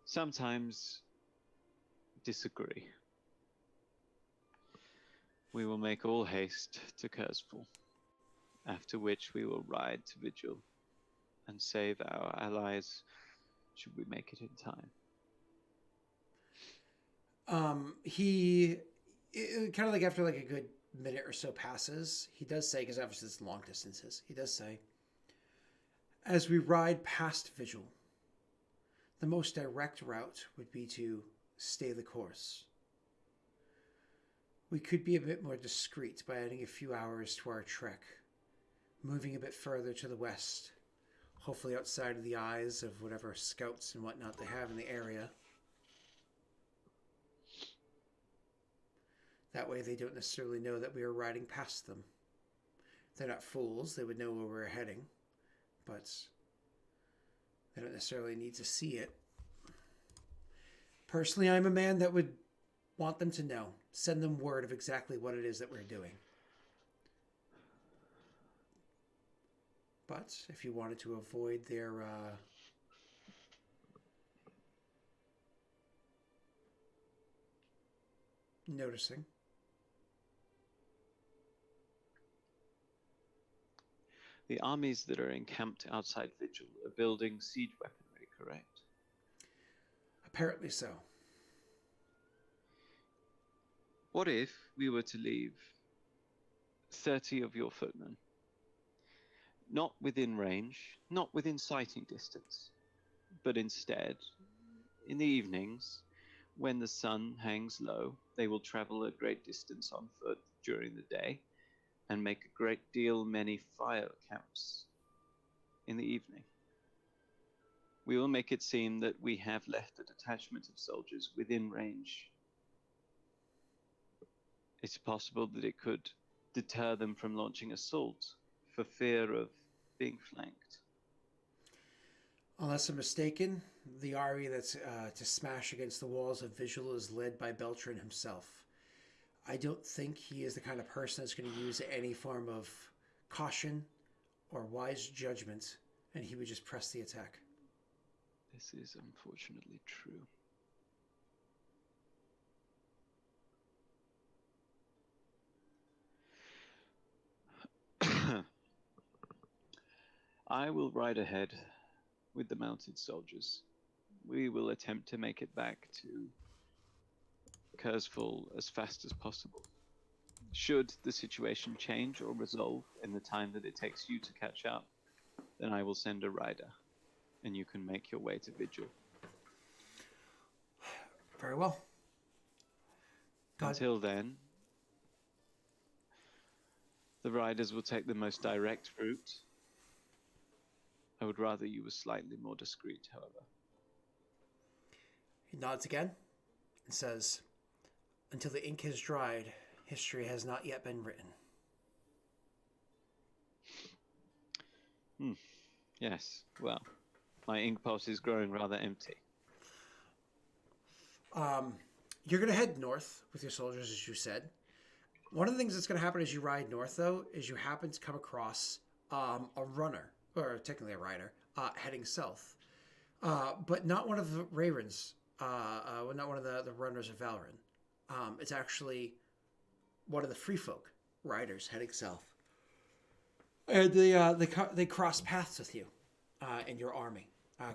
sometimes disagree. We will make all haste to Kurzful, after which we will ride to Vigil and save our allies should we make it in time. He kind of like after like a good minute or so passes, he does say, because obviously it's long distances, he does say, as we ride past Vigil, the most direct route would be to stay the course. We could be a bit more discreet by adding a few hours to our trek, moving a bit further to the west, hopefully outside of the eyes of whatever scouts and whatnot they have in the area. That way they don't necessarily know that we are riding past them. They're not fools, they would know where we're heading, but they don't necessarily need to see it. Personally, I'm a man that would want them to know. Send them word of exactly what it is that we're doing. But if you wanted to avoid their noticing. The armies that are encamped outside Vigil are building siege weaponry, correct? Apparently so. What if we were to leave 30 of your footmen? Not within range, not within sighting distance, but instead, in the evenings, when the sun hangs low, they will travel a great distance on foot during the day and make a great deal many fire camps in the evening. We will make it seem that we have left a detachment of soldiers within range. It's possible that it could deter them from launching assault for fear of being flanked. Unless I'm mistaken, the army that's to smash against the walls of Vigil is led by Beltran himself. I don't think he is the kind of person that's going to use any form of caution or wise judgment, and he would just press the attack. This is unfortunately true. I will ride ahead with the mounted soldiers. We will attempt to make it back to Kurzful as fast as possible. Should the situation change or resolve in the time that it takes you to catch up, then I will send a rider, and you can make your way to Vigil. Very well. Until then, the riders will take the most direct route. I would rather you were slightly more discreet, however. He nods again and says, until the ink has dried, history has not yet been written. Yes, well, my ink pot is growing rather empty. You're going to head north with your soldiers, as you said. One of the things that's going to happen as you ride north, though, is you happen to come across a runner. or technically a rider, heading south. But not one of the Ravens, not one of the runners of Valorant. It's actually one of the free folk riders heading south. And they cross paths with you in your army.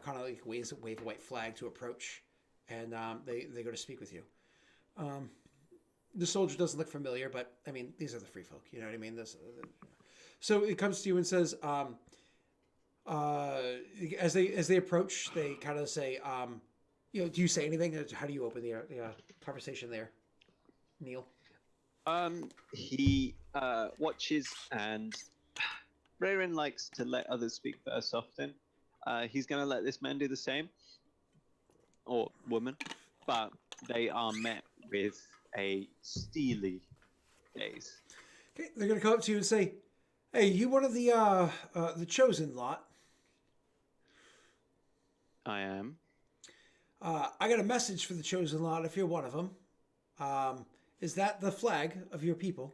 Kind of like wave a white flag to approach, and they go to speak with you. The soldier doesn't look familiar, but I mean, these are the free folk. You know what I mean? So it comes to you and says, as they approach, they kind of say, do you say anything? How do you open the conversation there, Neil? He watches, and Wherein likes to let others speak first often. He's going to let this man do the same, or woman, but they are met with a steely gaze. Okay, they're going to come up to you and say, "Hey, you one of the chosen lot?" I am. I got a message for the chosen lot. If you're one of them, is that the flag of your people?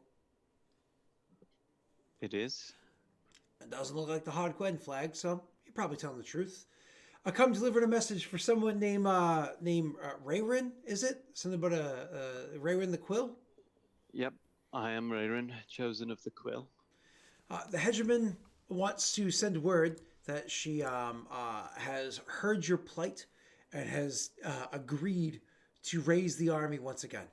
It is. It doesn't look like the Haude Gwenh flag, so you're probably telling the truth. I come delivered a message for someone named wherein. Is it something about wherein the Quill? Yep, I am Wherein, chosen of the Quill. The hegemon wants to send word that she has heard your plight and has agreed to raise the army once again.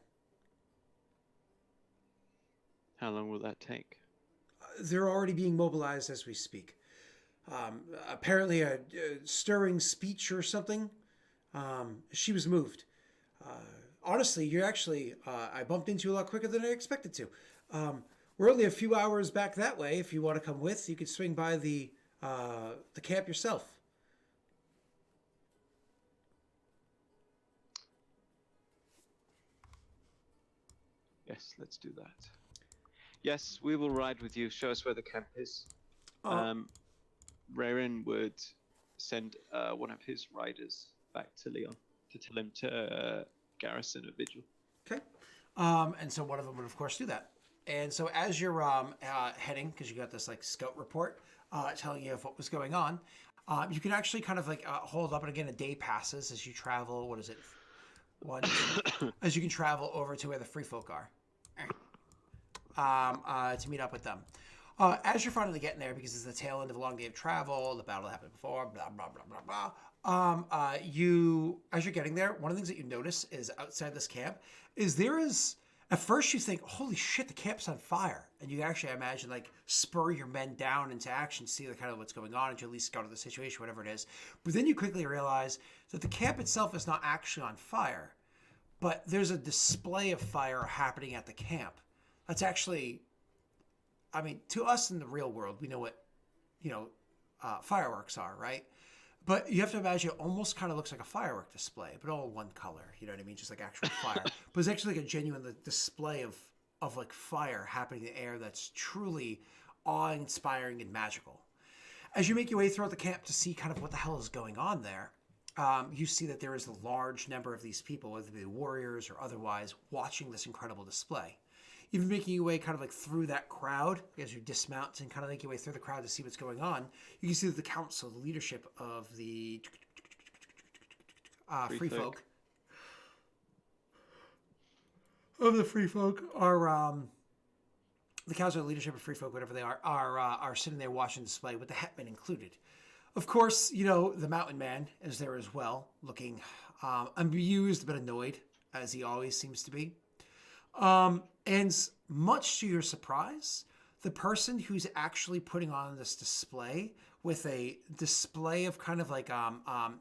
How long will that take? They're already being mobilized as we speak. Apparently a stirring speech or something. She was moved. Honestly, you're actually, I bumped into you a lot quicker than I expected to. We're only a few hours back that way. If you want to come with, you could swing by the camp yourself. Yes, let's do that. Yes, we will ride with you. Show us where the camp is. Wherein would send one of his riders back to Leon to tell him to garrison a vigil. Okay. And so one of them would, of course, do that. And so as you're heading, because you got this like scout report telling you of what was going on, you can actually kind of like hold up, and again, a day passes as you travel. What is it? As you can travel over to where the free folk are to meet up with them. As you're finally getting there, because it's the tail end of a long day of travel, the battle happened before, blah, blah, blah, blah, blah. As you're getting there, one of the things that you notice is outside this camp is at first you think, holy shit, the camp's on fire. And you actually imagine like spur your men down into action, see the kind of what's going on, and to at least scout the situation, whatever it is. But then you quickly realize that the camp itself is not actually on fire, but there's a display of fire happening at the camp. That's actually, I mean, to us in the real world, we know what, fireworks are, right? But you have to imagine it almost kind of looks like a firework display, but all one color, you know what I mean? Just like actual fire. But it's actually like a genuine display of like fire happening in the air that's truly awe-inspiring and magical. As you make your way throughout the camp to see kind of what the hell is going on there, you see that there is a large number of these people, whether they be warriors or otherwise, watching this incredible display. Even making your way kind of like through that crowd, as you dismount and kind of make your way through the crowd to see what's going on, you can see that the council, the leadership of the free folk, are the council, the leadership of free folk, whatever they are sitting there watching the display with the hetman included. Of course, the mountain man is there as well, looking amused but annoyed, as he always seems to be. And much to your surprise, the person who's actually putting on this display with a display of kind of like,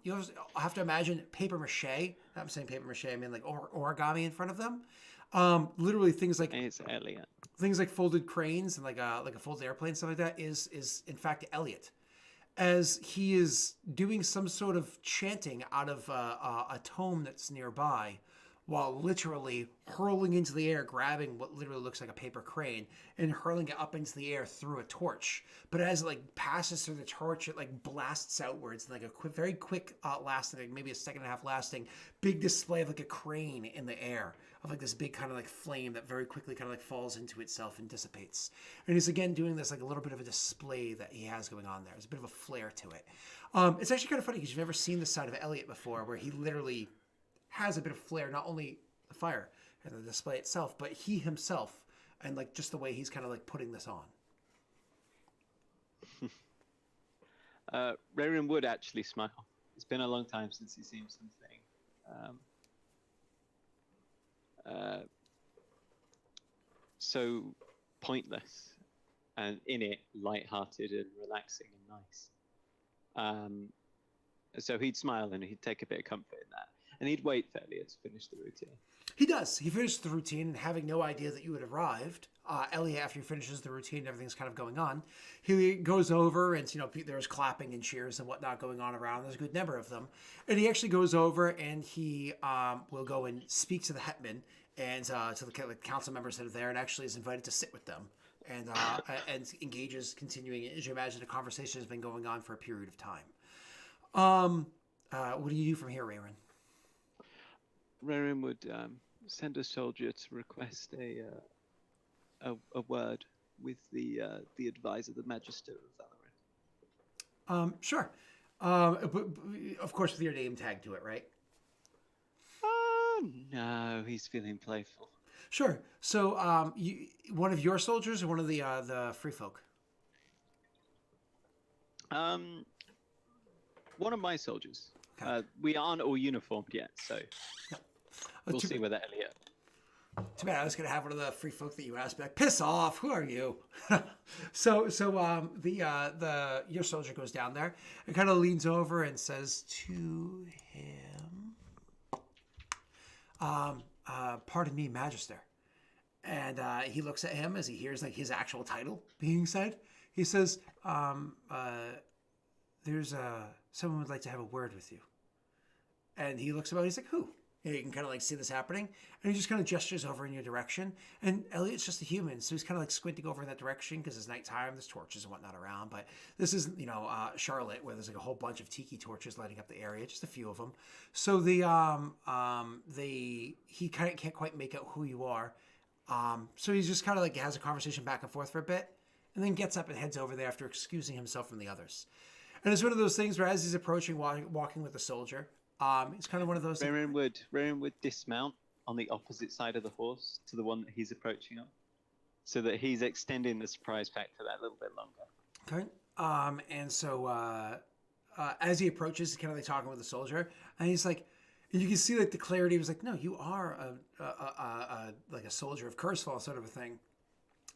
you have to imagine paper mache. I'm saying paper mache, I mean like origami in front of them. Literally things like, it's Elliot. Things like folded cranes and like a folded airplane, stuff like that is in fact Elliot. As he is doing some sort of chanting out of a tome that's nearby, while literally hurling into the air, grabbing what literally looks like a paper crane and hurling it up into the air through a torch. But as it like passes through the torch, it like blasts outwards, like a very quick lasting, like maybe a second and a half lasting, big display of like a crane in the air, of like this big kind of like flame that very quickly kind of like falls into itself and dissipates. And he's again doing this like a little bit of a display that he has going on there. There's a bit of a flair to it. It's actually kind of funny because you've never seen this side of Elliot before, where he literally has a bit of flair, not only the fire and the display itself, but he himself and like just the way he's kind of like putting this on. Wherein would actually smile. It's been a long time since he's seen something so pointless and in it light-hearted and relaxing and nice. So he'd smile and he'd take a bit of comfort in that. And he'd wait for Elliot to finish the routine. He does. He finishes the routine, and having no idea that you had arrived, Elliot, after he finishes the routine, everything's kind of going on. He goes over, and there's clapping and cheers and whatnot going on around. There's a good number of them, and he actually goes over and he will go and speak to the hetman and to the council members that are there, and actually is invited to sit with them and engages, continuing, as you imagine, the conversation has been going on for a period of time. What do you do from here, Rayron? Wherein would send a soldier to request a word with the advisor, the Magister of Daelric. Sure. But of course, with your name tag to it, right? No, he's feeling playful. Sure. So, one of your soldiers or one of the free folk? One of my soldiers. Okay. We aren't all uniformed yet, so we'll see whether Elliot. Too bad. I was going to have one of the free folk that you asked back. Piss off! Who are you? So your soldier goes down there and kind of leans over and says to him, "Pardon me, Magister." And he looks at him as he hears like his actual title being said. He says, "There's someone would like to have a word with you." And he looks about. He's like, "Who?" And you can kind of like see this happening, and he just kind of gestures over in your direction. And Elliot's just a human, so he's kind of like squinting over in that direction because it's nighttime. There's torches and whatnot around, but this isn't Charlotte where there's like a whole bunch of tiki torches lighting up the area, just a few of them. So he kind of can't quite make out who you are. So he's just kind of like has a conversation back and forth for a bit, and then gets up and heads over there after excusing himself from the others. And it's one of those things where as he's approaching, walking with the soldier, it's kind of one of those. Wherein would dismount on the opposite side of the horse to the one that he's approaching on, so that he's extending the surprise factor that little bit longer. Okay. And so as he approaches, he's kind of like talking with the soldier, and he's like, and you can see like the clarity. He was like, "No, you are like a soldier of Cursefall, sort of a thing."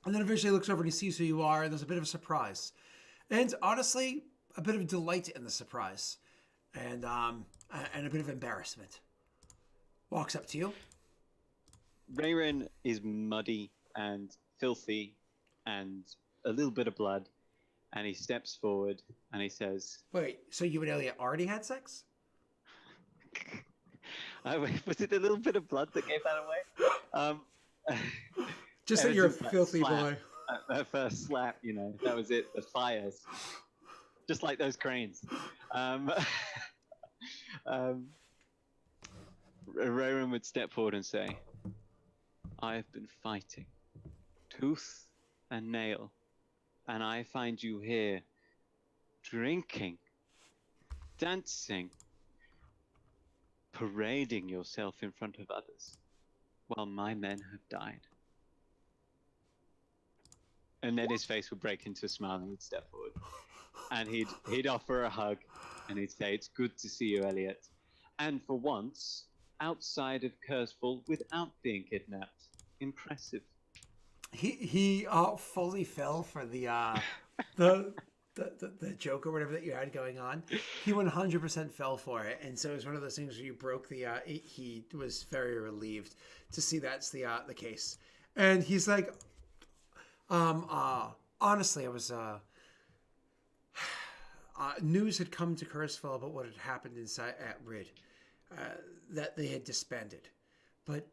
And then eventually looks over and he sees who you are, and there's a bit of a surprise, and honestly, a bit of delight in the surprise, and a bit of embarrassment. Walks up to you. Wherein is muddy and filthy and a little bit of blood, and he steps forward and he says, "Wait, so you and Elliot already had sex?" Was it a little bit of blood that gave that away? Just that you're a filthy boy. That first slap, that was it. The fires. Just like those cranes. Rowan would step forward and say, "I have been fighting, tooth and nail, and I find you here, drinking, dancing, parading yourself in front of others, while my men have died." And then his face would break into a smile and he'd step forward. And he'd offer a hug and he'd say, "It's good to see you, Elliot. And for once, outside of Cursefall without being kidnapped. Impressive." He fully fell for the joke or whatever that you had going on. He 100% fell for it, and so it was one of those things where you broke the. He was very relieved to see that's the case, and he's like, honestly, I was news had come to Cursefall about what had happened inside at Rid, that they had disbanded. But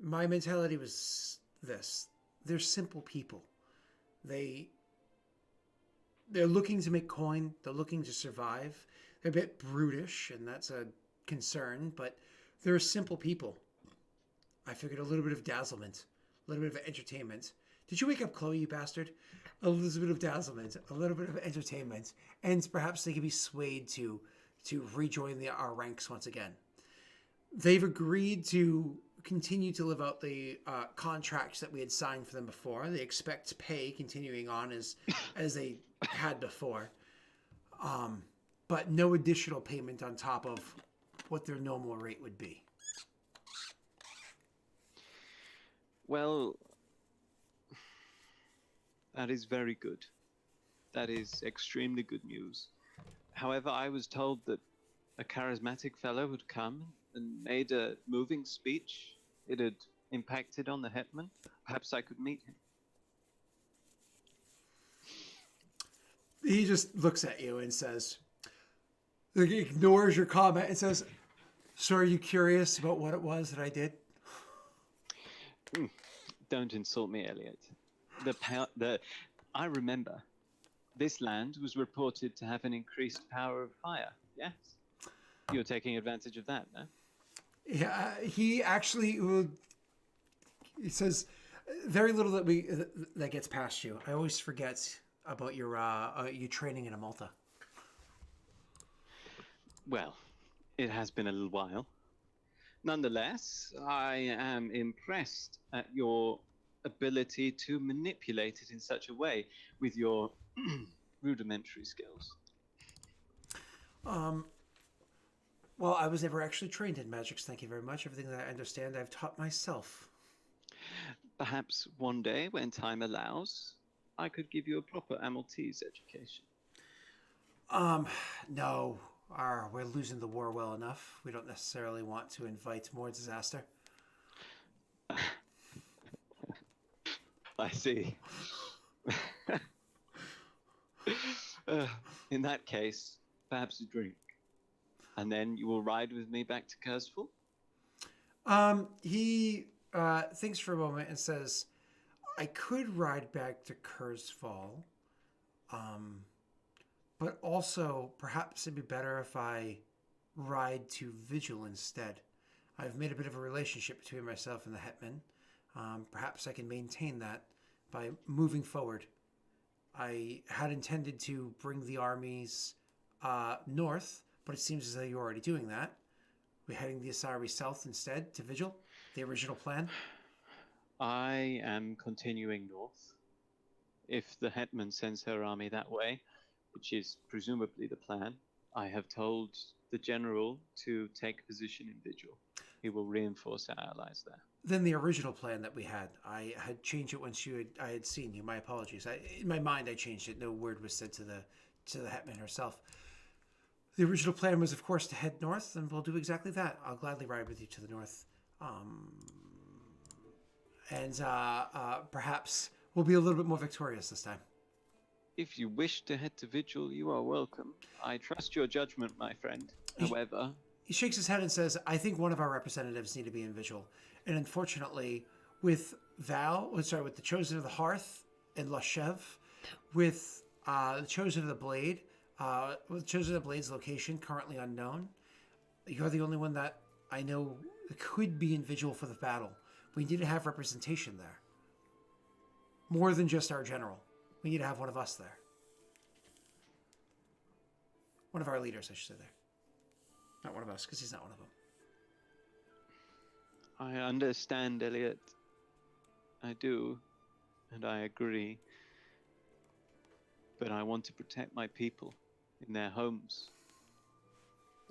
my mentality was this. They're simple people. They're looking to make coin. They're looking to survive. They're a bit brutish, and that's a concern, but they're simple people. I figured a little bit of dazzlement, a little bit of entertainment. Did you wake up Chloe, you bastard? A little bit of dazzlement, a little bit of entertainment, and perhaps they could be swayed to rejoin our ranks once again. They've agreed to continue to live out the contracts that we had signed for them before. They expect pay continuing on as they had before, but no additional payment on top of what their normal rate would be. Well, that is very good. That is extremely good news. However, I was told that a charismatic fellow had come and made a moving speech. It had impacted on the hetman. Perhaps I could meet him. He just looks at you and says, he ignores your comment and says, so are you curious about what it was that I did? Don't insult me, Elliot. I remember this land was reported to have an increased power of fire. Yes, you're taking advantage of that, no? Yeah, he actually he says very little that gets past you. I always forget about your you training in a Malta. Well, it has been a little while. Nonetheless, I am impressed at your ability to manipulate it in such a way with your rudimentary skills. Well, I was never actually trained in magics, thank you very much. Everything that I understand, I've taught myself. Perhaps one day, when time allows, I could give you a proper Amaltese education. No. We're losing the war well enough. We don't necessarily want to invite more disaster. I see. In that case, perhaps a drink. And then you will ride with me back to Kurzful? He thinks for a moment and says, I could ride back to Kurzfall, but also perhaps it'd be better if I ride to Vigil instead. I've made a bit of a relationship between myself and the Hetman. Perhaps I can maintain that by moving forward. I had intended to bring the armies north, but it seems as though you're already doing that. We're heading the Asari south instead to Vigil, the original plan. I am continuing north. If the Hetman sends her army that way, which is presumably the plan, I have told the general to take position in Vigil. He will reinforce our allies there. Then the original plan that we had, I had changed it once I had seen you. My apologies. In my mind, I changed it. No word was said to the Hetman herself. The original plan was, of course, to head north, and we'll do exactly that. I'll gladly ride with you to the north. And perhaps we'll be a little bit more victorious this time. If you wish to head to Vigil, you are welcome. I trust your judgment, my friend. However... He shakes his head and says, I think one of our representatives need to be in Vigil. And unfortunately, with the Chosen of the Hearth and Lashev, with the Chosen of the Blade, with Chosen of the Blade's location currently unknown, you're the only one that I know could be in Vigil for the battle. We need to have representation there. More than just our general. We need to have one of us there. One of our leaders, I should say there. Not one of us, because he's not one of them. I understand, Elliot. I do, and I agree. But I want to protect my people in their homes,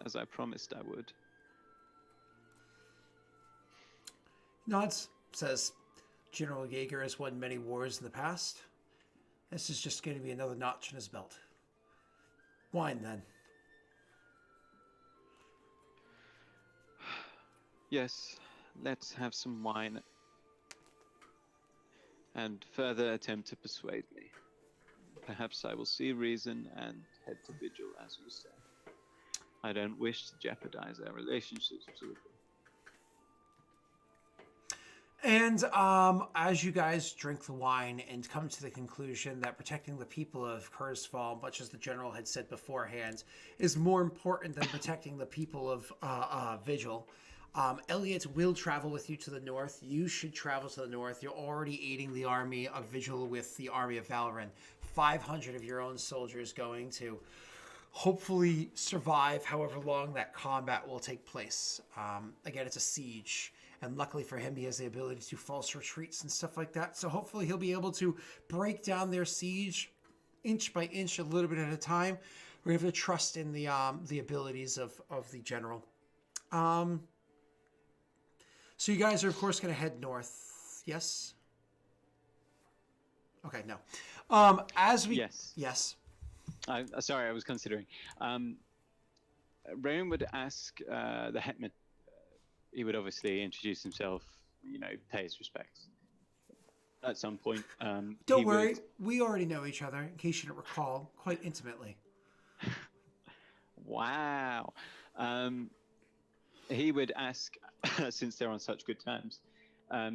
as I promised I would. Nods, says, General Jaeger has won many wars in the past. This is just going to be another notch in his belt. Wine, then. Yes, let's have some wine and further attempt to persuade me. Perhaps I will see reason and head to Vigil, as you say. I don't wish to jeopardize our relationships, absolutely. And as you guys drink the wine and come to the conclusion that protecting the people of Kurzfall, much as the general had said beforehand, is more important than protecting the people of Vigil, Elliot will travel with you to the north. You should travel to the north. You're already aiding the army of Vigil with the army of Valorant. 500 of your own soldiers going to hopefully survive however long that combat will take place. Again, it's a siege. And luckily for him, he has the ability to false retreats and stuff like that. So hopefully he'll be able to break down their siege inch by inch, a little bit at a time. We're going to have to trust in the abilities of the general. So you guys are, of course, going to head north. Yes? Okay, no. As we... Yes. Yes. Sorry, I was considering. Rayon would ask the hetman. He would obviously introduce himself, pay his respects at some point. Don't worry, we already know each other, in case you don't recall, quite intimately. Wow. He would ask, since they're on such good terms,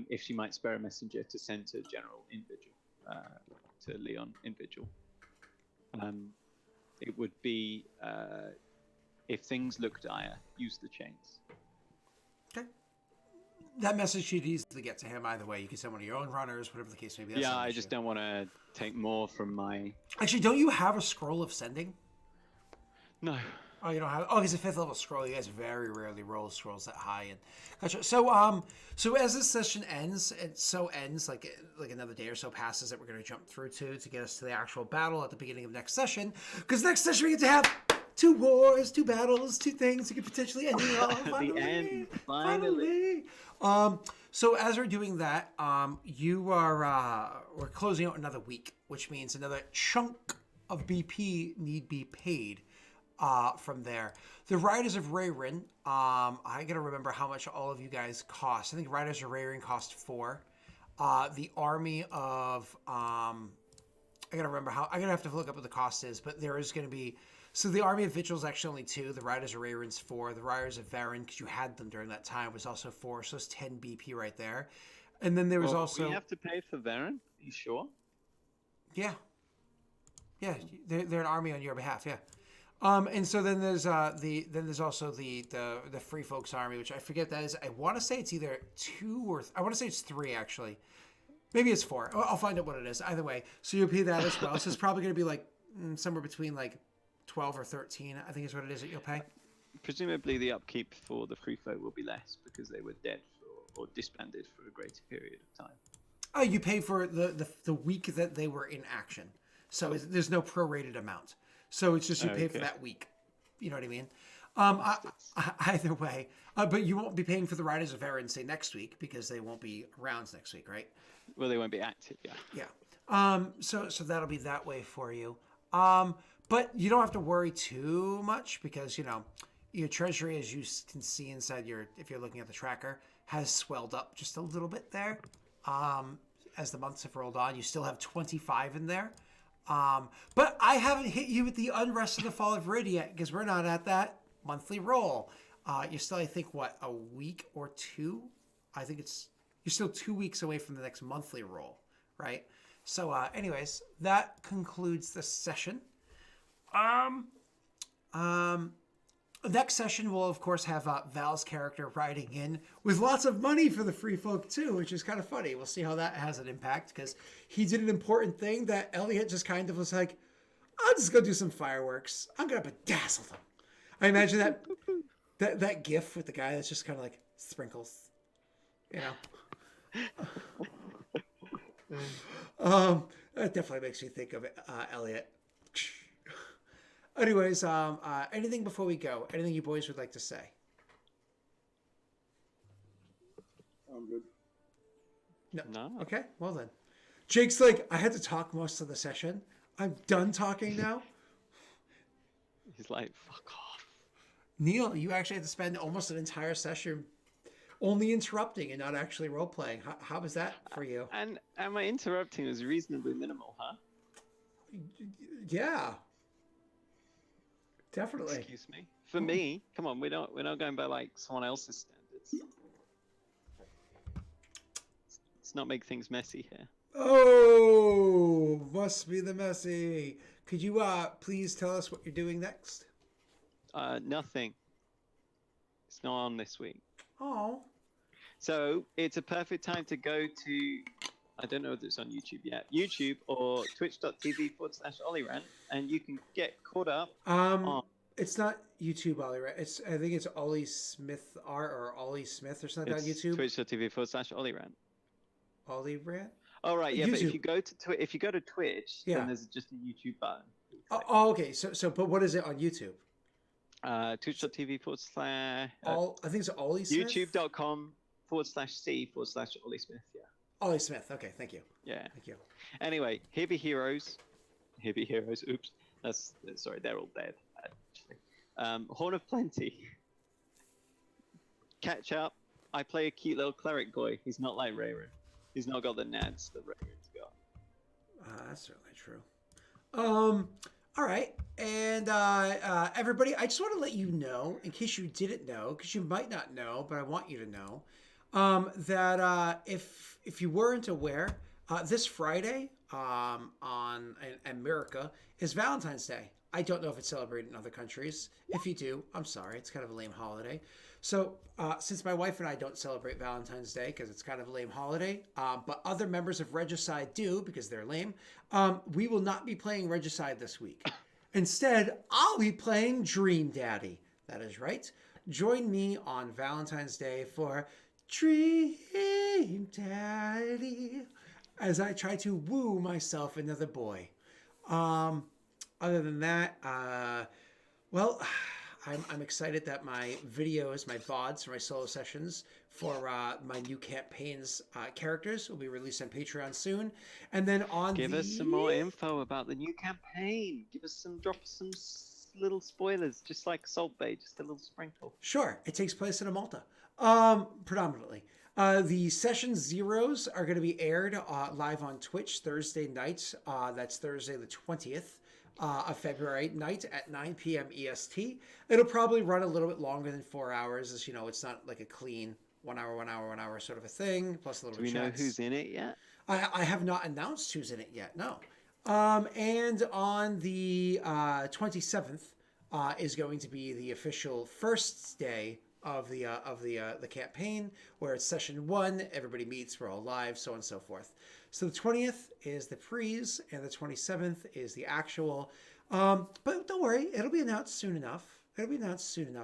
if she might spare a messenger to send to General in Vigil, to Leon in Vigil. It would be, if things look dire, use the chains. Okay. That message should easily get to him either way. You can send one of your own runners, whatever the case may be. Yeah, I just don't want to take more from my... Actually, don't you have a scroll of sending? No. Oh, you don't have... Oh, he's a 5th level scroll. You guys very rarely roll scrolls that high. And gotcha. So, so as this session ends, it so ends, like another day or so passes that we're going to jump through to get us to the actual battle at the beginning of next session. Because next session we get to have 2 wars, 2 battles, 2 things that could potentially end it all. The end, finally. So as we're doing that, you are we're closing out another week, which means another chunk of BP need be paid from there. The Riders of Wherein, I gotta remember how much all of you guys cost. I think Riders of Wherein cost 4. The Army of I gotta remember how. I'm gonna have to look up what the cost is, but there is gonna be. So the Army of Vigil is actually only 2. The Riders of Wherein is 4. The Riders of Varen, because you had them during that time, was also 4. So it's 10 BP right there. And then there was also... We have to pay for Varen? Are you sure? Yeah. Yeah, they're an army on your behalf, yeah. And so then there's also the Free Folks Army, which I forget that is. I want to say it's either 2 or... I want to say it's 3, actually. Maybe it's 4. I'll find out what it is. Either way. So you'll pay that as well. So it's probably going to be like somewhere between like 12 or 13, I think is what it is that you'll pay. Presumably the upkeep for the free folk will be less because they were dead or disbanded for a greater period of time. You pay for the week that they were in action. So there's no prorated amount. So it's just you pay for that week. You know what I mean? Either way. But you won't be paying for the Riders of Varen, say, next week because they won't be around next week, right? Well, they won't be active, yeah. Yeah. So that'll be that way for you. But you don't have to worry too much because, your treasury, as you can see inside if you're looking at the tracker, has swelled up just a little bit there. As the months have rolled on, you still have 25 in there. But I haven't hit you with the Unrest of the Fall of Viridia yet because we're not at that monthly roll. You're still, I think, a week or 2? I think you're still 2 weeks away from the next monthly roll, right? So, anyways, that concludes the session. Next session we'll of course have Val's character riding in with lots of money for the free folk too, which is kind of funny. We'll see how that has an impact because he did an important thing that Elliot just kind of was like, I'll just go do some fireworks. I'm gonna bedazzle them. I imagine that gif with the guy that's just kind of like sprinkles, That definitely makes me think of Elliot. Anyways, anything before we go? Anything you boys would like to say? I'm good. No. Okay, well then. Jake's like, I had to talk most of the session. I'm done talking now. He's like, fuck off. Neil, you actually had to spend almost an entire session only interrupting and not actually role-playing. How was that for you? And my interrupting was reasonably minimal, huh? Yeah. Definitely. Excuse me. For me, come on, we're not going by like someone else's standards. Let's not make things messy here. Oh, must be the messy. Could you please tell us what you're doing next? Nothing. It's not on this week. Oh. So it's a perfect time to go to, I don't know if it's on YouTube yet, YouTube or twitch.tv/Olliran, and you can get caught up on... It's not YouTube, Ollie, right? I think it's Ollie Smith Art or Ollie Smith or something on YouTube. Twitch.tv/Olliran. Ollie Rant? Oh, right, yeah, YouTube. but if you go to Twitch, then there's just a YouTube button. Oh, okay. So, but what is it on YouTube? Twitch.tv/ I think it's Ollie Smith. YouTube.com/C/Ollie Smith, yeah. Ollie Smith. Okay, thank you. Yeah. Thank you. Anyway, here be heroes. Oops. Sorry, they're all dead, actually. Horn of Plenty. Catch up. I play a cute little cleric boy. He's not like Rayron. He's not got the nads that Rayron's got. That's certainly true. All right. And everybody, I just want to let you know, in case you didn't know, because you might not know, but I want you to know, that if you weren't aware, this Friday in America is Valentine's Day. I don't know if it's celebrated in other countries. If you do, I'm sorry. It's kind of a lame holiday. So since my wife and I don't celebrate Valentine's Day because it's kind of a lame holiday, but other members of Regicide do because they're lame, we will not be playing Regicide this week. Instead, I'll be playing Dream Daddy. That is right. Join me on Valentine's Day for Dream Daddy as I try to woo myself another boy. Other than that, well, I'm excited that my videos, my VODs, my solo sessions for my new campaign's characters will be released on Patreon soon. And then Give us some more info about the new campaign. Drop us some little spoilers, just like Salt Bay, just a little sprinkle. Sure. It takes place in a Malta, predominantly. The session zeros are going to be aired live on Twitch Thursday night. That's Thursday the 20th. Of February night at 9 p.m. EST. It'll probably run a little bit longer than 4 hours, as you know, it's not like a clean 1 hour sort of a thing, plus a little bit of chats. Do we know who's in it yet? I have not announced who's in it yet, no. And on the 27th is going to be the official first day of the campaign, where it's session 1, everybody meets, we're all live, so on and so forth. So the 20th is the freeze, and the 27th is the actual. But don't worry, it'll be announced soon enough.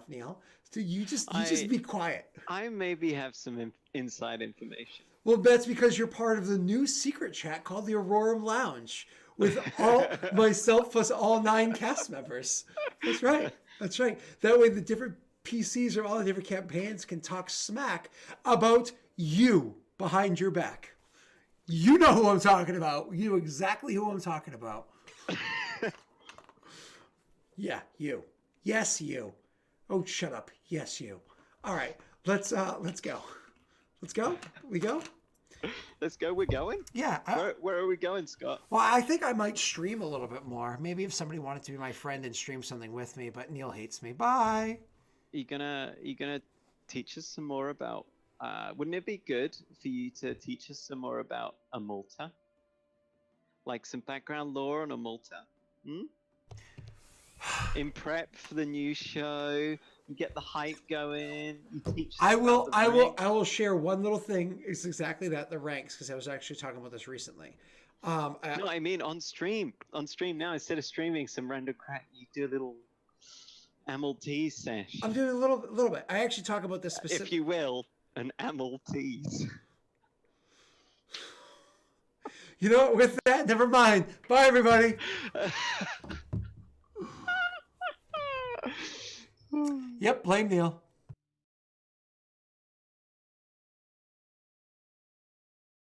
Neil. So you just be quiet. I maybe have some inside information. Well, that's because you're part of the new secret chat called the Aurorum Lounge with all myself plus all 9 cast members. That's right. That way the different PCs or all the different campaigns can talk smack about you behind your back. You know who I'm talking about. You know exactly who I'm talking about. Yeah, you. Yes, you. Oh, shut up. Yes, you. All right, let's go. Let's go. We go. Let's go. We're going. Yeah. Where are we going, Scott? Well, I think I might stream a little bit more. Maybe if somebody wanted to be my friend and stream something with me. But Neil hates me. Bye. You gonna teach us some more about? Wouldn't it be good for you to teach us some more about a Malta? Like some background lore on a Malta? In prep for the new show, you get the hype going. You teach us I will share one little thing. It's exactly that, the ranks, because I was actually talking about this recently. No, I mean on stream. On stream now, instead of streaming some random crap, you do a little Amel tease sesh. I'm doing a little bit. I actually talk about this specific. If you will. An Amel tease. You know what? With that, never mind. Bye, everybody. Yep, blame Neil.